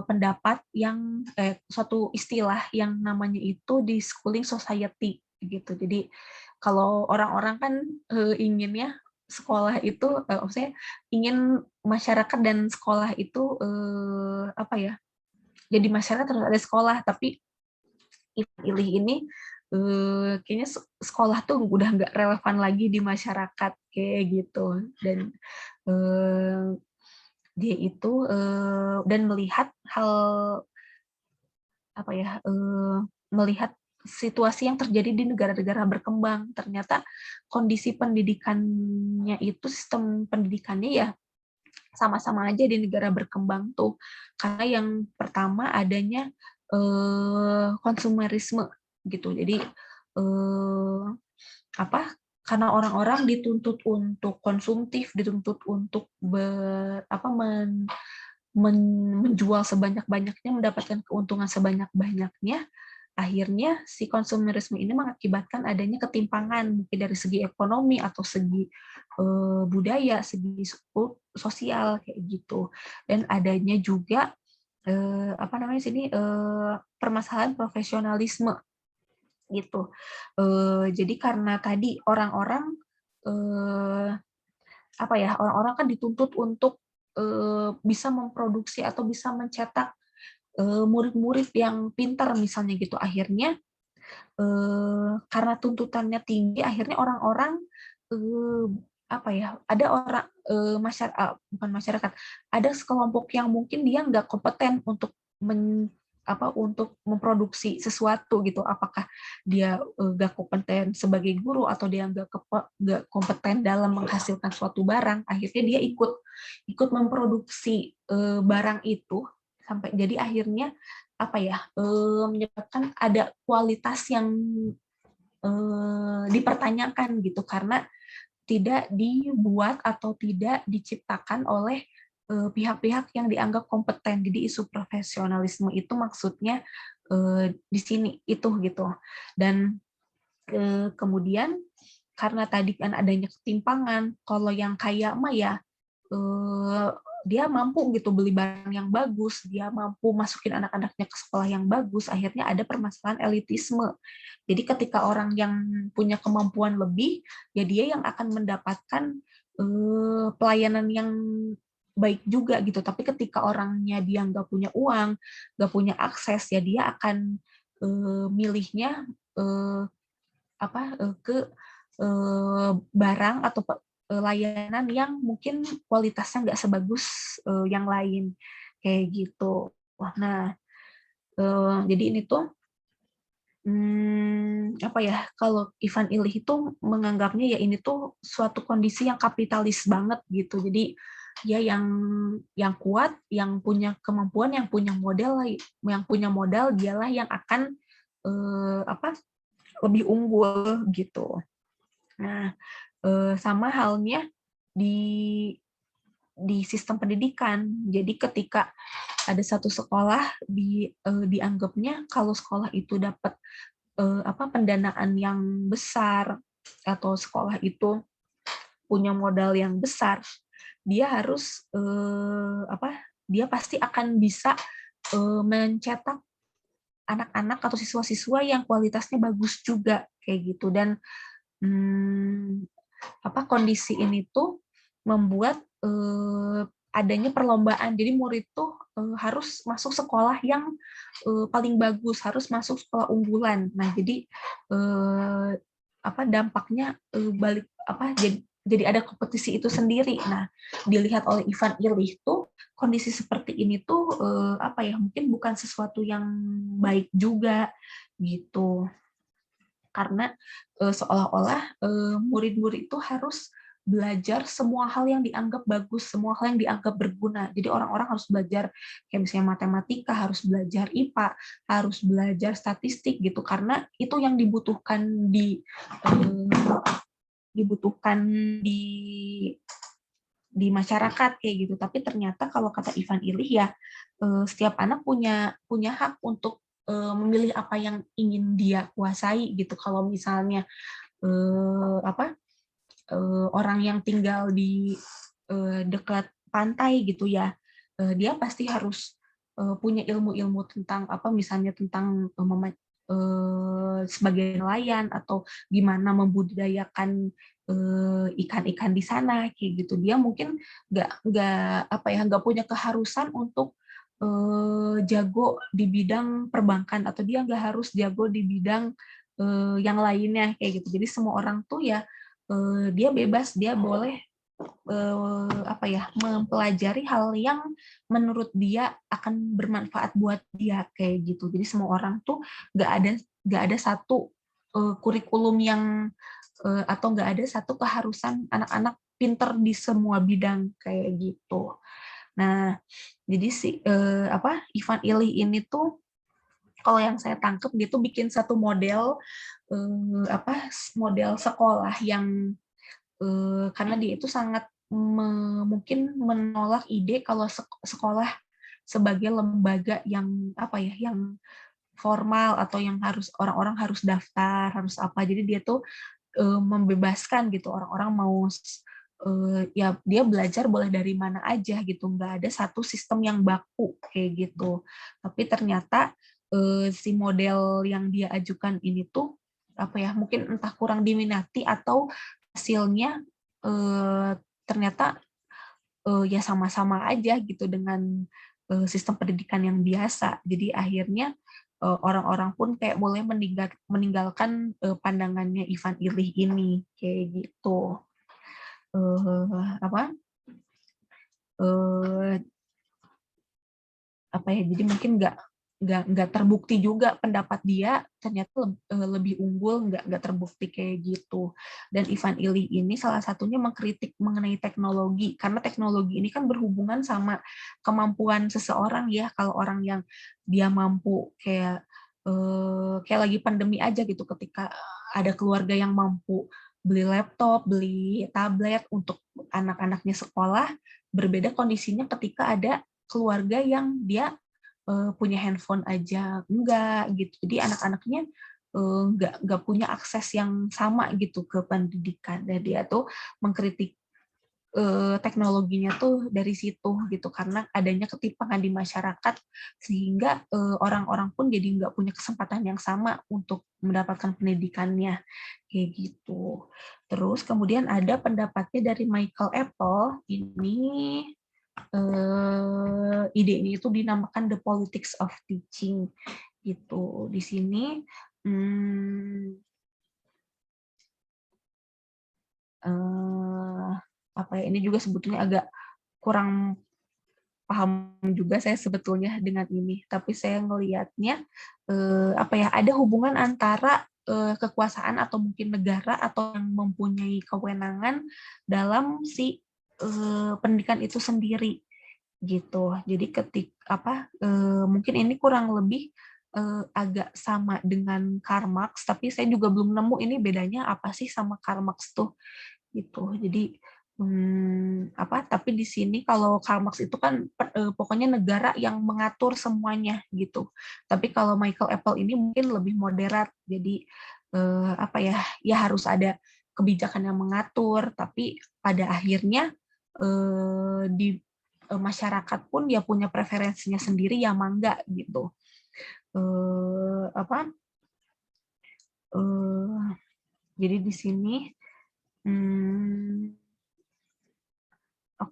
pendapat yang suatu istilah yang namanya itu deschooling society gitu. Jadi kalau orang-orang kan inginnya sekolah itu maksudnya ingin masyarakat dan sekolah itu jadi masyarakat terus ada sekolah, tapi Illich ini kayaknya sekolah tuh udah nggak relevan lagi di masyarakat kayak gitu. Dan dia itu dan melihat hal melihat situasi yang terjadi di negara-negara berkembang. Ternyata kondisi pendidikannya itu, sistem pendidikannya ya sama-sama aja di negara berkembang tuh. Karena yang pertama adanya konsumerisme gitu. Jadi karena orang-orang dituntut untuk konsumtif, dituntut untuk menjual sebanyak-banyaknya, mendapatkan keuntungan sebanyak-banyaknya. Akhirnya si konsumerisme ini mengakibatkan adanya ketimpangan mungkin dari segi ekonomi atau segi budaya, segi sosial kayak gitu. Dan adanya juga permasalahan profesionalisme gitu. Jadi karena tadi orang-orang orang-orang kan dituntut untuk bisa memproduksi atau bisa mencetak murid-murid yang pintar misalnya gitu. Akhirnya karena tuntutannya tinggi, akhirnya orang-orang ada orang bukan masyarakat, ada sekelompok yang mungkin dia nggak kompeten untuk untuk memproduksi sesuatu gitu. Apakah dia nggak kompeten sebagai guru atau dia nggak kompeten dalam menghasilkan suatu barang, akhirnya dia ikut memproduksi barang itu sampai jadi akhirnya menyebabkan ada kualitas yang dipertanyakan gitu, karena tidak dibuat atau tidak diciptakan oleh pihak-pihak yang dianggap kompeten. Jadi isu profesionalisme itu maksudnya di sini itu gitu. Dan kemudian karena tadi kan adanya ketimpangan, kalau yang kaya mah ya dia mampu gitu beli barang yang bagus, dia mampu masukin anak-anaknya ke sekolah yang bagus, akhirnya ada permasalahan elitisme. Jadi ketika orang yang punya kemampuan lebih, ya dia yang akan mendapatkan pelayanan yang baik juga gitu. Tapi ketika orangnya dia nggak punya uang, nggak punya akses, ya dia akan milihnya ke barang atau layanan yang mungkin kualitasnya nggak sebagus yang lain kayak gitu. Nah, jadi ini tuh kalau Ivan Illich itu menganggapnya ya ini tuh suatu kondisi yang kapitalis banget gitu. Jadi ya yang kuat, yang punya kemampuan, yang punya modal dialah yang akan lebih unggul gitu. Nah, sama halnya di sistem pendidikan. Jadi ketika ada satu sekolah dianggapnya kalau sekolah itu dapat pendanaan yang besar atau sekolah itu punya modal yang besar, dia harus dia pasti akan bisa mencetak anak-anak atau siswa-siswa yang kualitasnya bagus juga kayak gitu. Dan kondisi ini tuh membuat adanya perlombaan. Jadi murid tuh harus masuk sekolah yang paling bagus, harus masuk sekolah unggulan. Nah, jadi dampaknya jadi ada kompetisi itu sendiri. Nah, dilihat oleh Ivan Illich tuh kondisi seperti ini tuh mungkin bukan sesuatu yang baik juga gitu. Karena seolah-olah murid-murid itu harus belajar semua hal yang dianggap bagus, semua hal yang dianggap berguna. Jadi orang-orang harus belajar kayak misalnya matematika, harus belajar IPA, harus belajar statistik gitu, karena itu yang dibutuhkan di masyarakat kayak gitu. Tapi ternyata kalau kata Ivan Illich ya setiap anak punya hak untuk memilih apa yang ingin dia kuasai gitu. Kalau misalnya orang yang tinggal di dekat pantai gitu ya, dia pasti harus punya ilmu-ilmu tentang misalnya tentang sebagai nelayan atau gimana membudidayakan ikan-ikan di sana kayak gitu. Dia mungkin nggak punya keharusan untuk jago di bidang perbankan, atau dia nggak harus jago di bidang yang lainnya kayak gitu. Jadi semua orang tuh ya dia bebas, dia boleh mempelajari hal yang menurut dia akan bermanfaat buat dia kayak gitu. Jadi semua orang tuh nggak ada satu kurikulum yang atau nggak ada satu keharusan anak-anak pinter di semua bidang kayak gitu. Nah, jadi Ivan Illich ini tuh kalau yang saya tangkap dia tuh bikin satu model model sekolah yang karena dia itu sangat mungkin menolak ide kalau sekolah sebagai lembaga yang yang formal atau yang harus orang-orang harus daftar, harus apa. Jadi dia tuh membebaskan gitu, orang-orang mau ya dia belajar boleh dari mana aja gitu, nggak ada satu sistem yang baku kayak gitu. Tapi ternyata si model yang dia ajukan ini tuh mungkin entah kurang diminati atau hasilnya ternyata ya sama-sama aja gitu dengan sistem pendidikan yang biasa. Jadi akhirnya orang-orang pun kayak mulai meninggalkan pandangannya Ivan Illich ini kayak gitu. Jadi mungkin nggak terbukti juga pendapat dia ternyata lebih unggul, nggak terbukti kayak gitu. Dan Ivan Illich ini salah satunya mengkritik mengenai teknologi, karena teknologi ini kan berhubungan sama kemampuan seseorang ya. Kalau orang yang dia mampu kayak lagi pandemi aja gitu, ketika ada keluarga yang mampu beli laptop, beli tablet untuk anak-anaknya sekolah, berbeda kondisinya ketika ada keluarga yang dia punya handphone aja enggak gitu. Jadi anak-anaknya nggak punya akses yang sama gitu ke pendidikan. Dan dia tuh mengkritik teknologinya tuh dari situ gitu, karena adanya ketimpangan di masyarakat sehingga orang-orang pun jadi nggak punya kesempatan yang sama untuk mendapatkan pendidikannya kayak gitu. Terus kemudian ada pendapatnya dari Michael Apple ini. Ide ini itu dinamakan the politics of teaching gitu. Di sini ini juga sebetulnya agak kurang paham juga saya sebetulnya dengan ini, tapi saya ngelihatnya ada hubungan antara kekuasaan atau mungkin negara atau yang mempunyai kewenangan dalam si pendidikan itu sendiri gitu. Jadi mungkin ini kurang lebih agak sama dengan Karl Marx, tapi saya juga belum nemu ini bedanya apa sih sama Karl Marx tuh gitu. Jadi tapi di sini kalau Karl Marx itu kan pokoknya negara yang mengatur semuanya gitu. Tapi kalau Michael Apple ini mungkin lebih moderat. Jadi ya harus ada kebijakan yang mengatur, tapi pada akhirnya di masyarakat pun ya punya preferensinya sendiri ya mangga gitu. Jadi di sini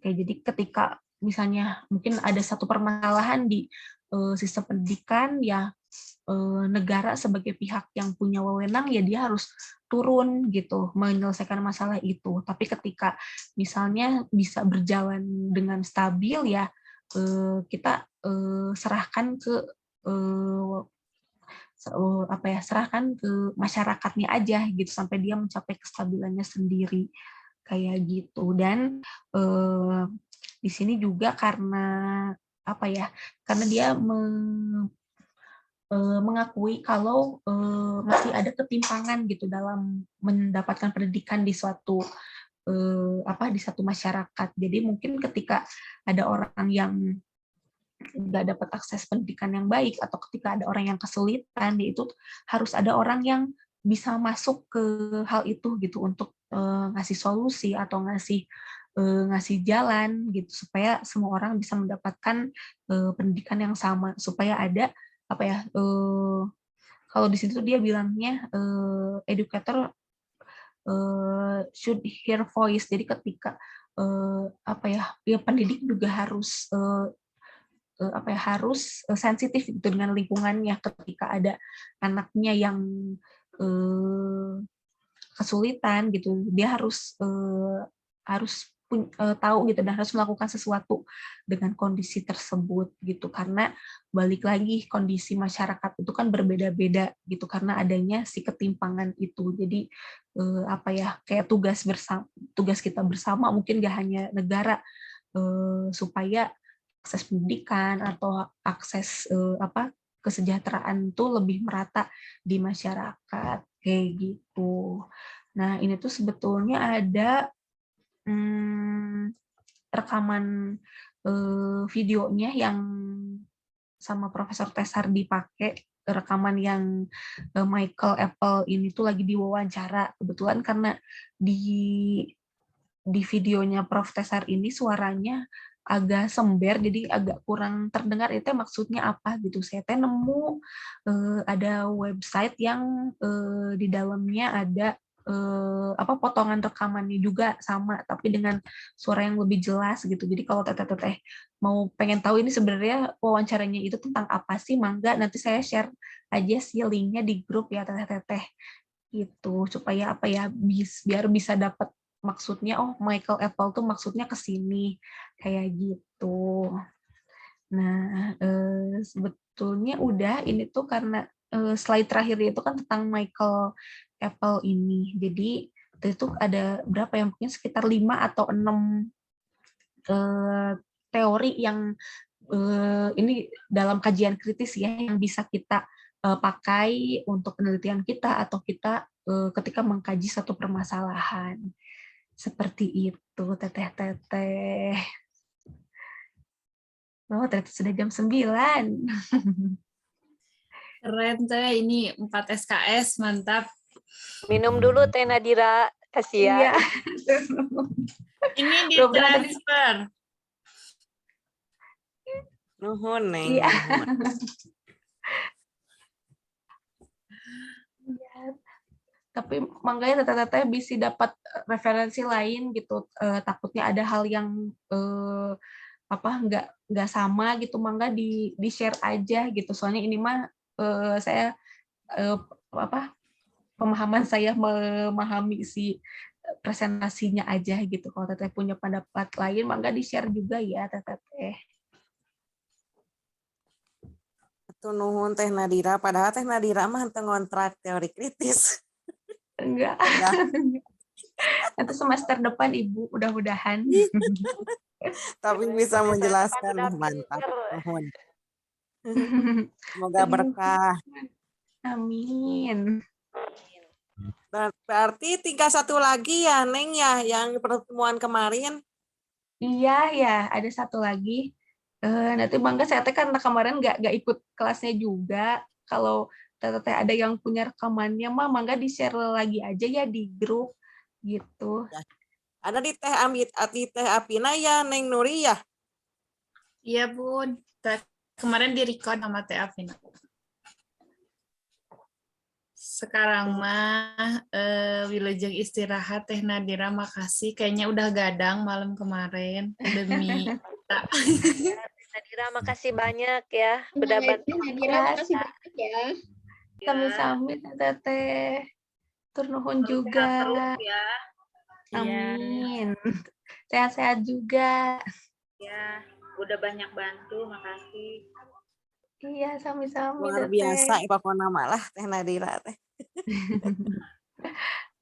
jadi ketika misalnya mungkin ada satu permasalahan di sistem pendidikan ya, negara sebagai pihak yang punya wewenang ya dia harus turun gitu menyelesaikan masalah itu. Tapi ketika misalnya bisa berjalan dengan stabil ya kita serahkan ke serahkan ke masyarakatnya aja gitu sampai dia mencapai kestabilannya sendiri kayak gitu. Dan di sini juga karena karena dia mengakui kalau masih ada ketimpangan gitu dalam mendapatkan pendidikan di suatu di satu masyarakat. Jadi mungkin ketika ada orang yang nggak dapat akses pendidikan yang baik atau ketika ada orang yang kesulitan, itu harus ada orang yang bisa masuk ke hal itu gitu untuk ngasih solusi atau ngasih jalan gitu supaya semua orang bisa mendapatkan pendidikan yang sama, supaya ada kalau di situ dia bilangnya educator should hear voice. Jadi ketika pendidik juga harus harus sensitif gitu dengan lingkungannya ketika ada anaknya yang kesulitan gitu, dia harus tahu gitu dan harus melakukan sesuatu dengan kondisi tersebut gitu, karena balik lagi kondisi masyarakat itu kan berbeda-beda gitu karena adanya si ketimpangan itu. Jadi apa ya, kayak tugas kita bersama mungkin gak hanya negara, supaya akses pendidikan atau akses kesejahteraan itu lebih merata di masyarakat kayak gitu. Nah, ini tuh sebetulnya ada rekaman videonya yang sama Profesor Tesar dipakai, rekaman yang Michael Apple ini tuh lagi diwawancara. Kebetulan karena di videonya Prof. Tesar ini suaranya agak sember, jadi agak kurang terdengar itu maksudnya apa gitu. Saya nemu ada website yang di dalamnya ada potongan rekamannya juga sama, tapi dengan suara yang lebih jelas gitu. Jadi kalau teteh mau pengen tahu ini sebenarnya wawancaranya itu tentang apa sih, mangga nanti saya share aja sih linknya di grup ya teteh-teteh gitu, supaya apa ya, biar bisa dapat maksudnya, oh Michael Apple tuh maksudnya ke sini kayak gitu. Nah, sebetulnya udah ini tuh karena slide terakhir itu kan tentang Michael Apple ini. Jadi itu ada berapa ya, mungkin sekitar 5 atau 6 teori yang ini dalam kajian kritis ya, yang bisa kita pakai untuk penelitian kita atau kita ketika mengkaji satu permasalahan. Seperti itu, teteh-teteh. Oh, ternyata sudah jam 9. Keren teh, ini 4 SKS, mantap. Minum dulu Teh Nadira, kasihan. Iya. Ini di Belum ada transfer. Nuhun, Neng. Iya. Nuhun. Tapi makanya teteh-teteh bisa dapat referensi lain gitu. Takutnya ada hal yang nggak sama gitu, mangga di share aja gitu. Soalnya ini mah saya pemahaman saya memahami si presentasinya aja gitu. Kalau teteh punya pendapat lain, mangga di share juga ya teteh. Atuh nuhun Teh Nadira, padahal Teh Nadira mah henteu ngontrak teori kritis. Enggak. Ya. Nanti semester depan Ibu, mudah-mudahan. Tapi bisa Semester menjelaskan, depan udah mantap. pinter. Nuhun. Semoga berkah. Amin. Berarti tinggal satu lagi ya, Neng ya, yang pertemuan kemarin. Iya ya, ada satu lagi. Nanti mangga saya karena kemarin nggak ikut kelasnya juga. Kalau teteh ada yang punya rekamannya mah mangga di share lagi aja ya di grup gitu. Ada di Teh Amit, di Teh Apina ya, Neng Nuri ya. Iya, Bun. Kemarin di-record sama Teh Afina. Sekarang mah wilujeng istirahat Teh Nadira, makasih. Kayaknya udah gadang malam kemarin demi kita. Teh Nadira, makasih banyak ya. Udah bantu Nadira, makasih kita. banyak ya. Sami-sami teteh. Tur nuhun juga. Ya. Amin. Sehat-sehat juga. Ya, udah banyak bantu, makasih. Iya, sami-sami Luar teteh. biasa, pokoknya malah Teh Nadira teh.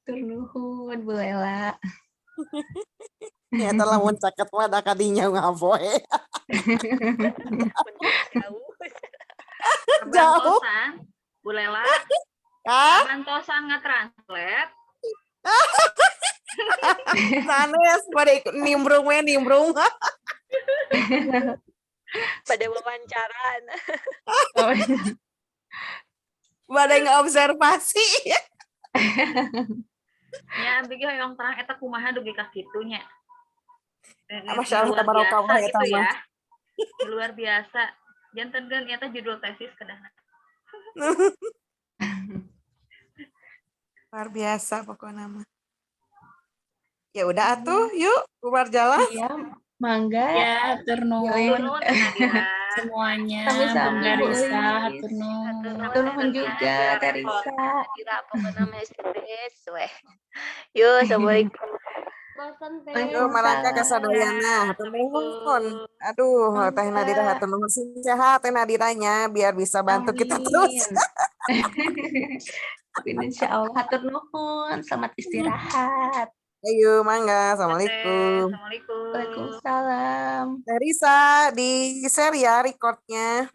Tur nuhun Bu Lela. Ya telah mencaket pada kadinya ngapoe. Jauh. Jauh. Bu Lela, Ah, bantosan nge-translate. sanes pada ikut nimbrung. Pada wawancaraan. Pada ngobservasi. Ya, bigi hoyong terang eta kumaha dugi ka kitunya. Masya Allah, tabarakallah ya gitu Tama. ya. Luar biasa. Janten kan eta judul tesis kadang. Luar biasa pokoknya mah. Ya udah atuh, yuk keluar jalan. Iya, mangga. Ya, turnuhun semuanya. Sami-sami, Bunda Bu Risa, Elis. turnuhun. Nuhun juga Teresa. Nadira, pokoknya mah stres weh. Yuk, assalamualaikum. Aduh, marangka kasadayana, hatur nuhun. Aduh, Teh Nadira hatur nuhun sehat Teh Nadiranya biar bisa bantu kita terus. Amin. Amin, insya Allah. Hatur nuhun. Selamat istirahat. Ayo, mangga. Assalamualaikum. Assalamualaikum. Waalaikumsalam. Teh Risa, di share ya recordnya.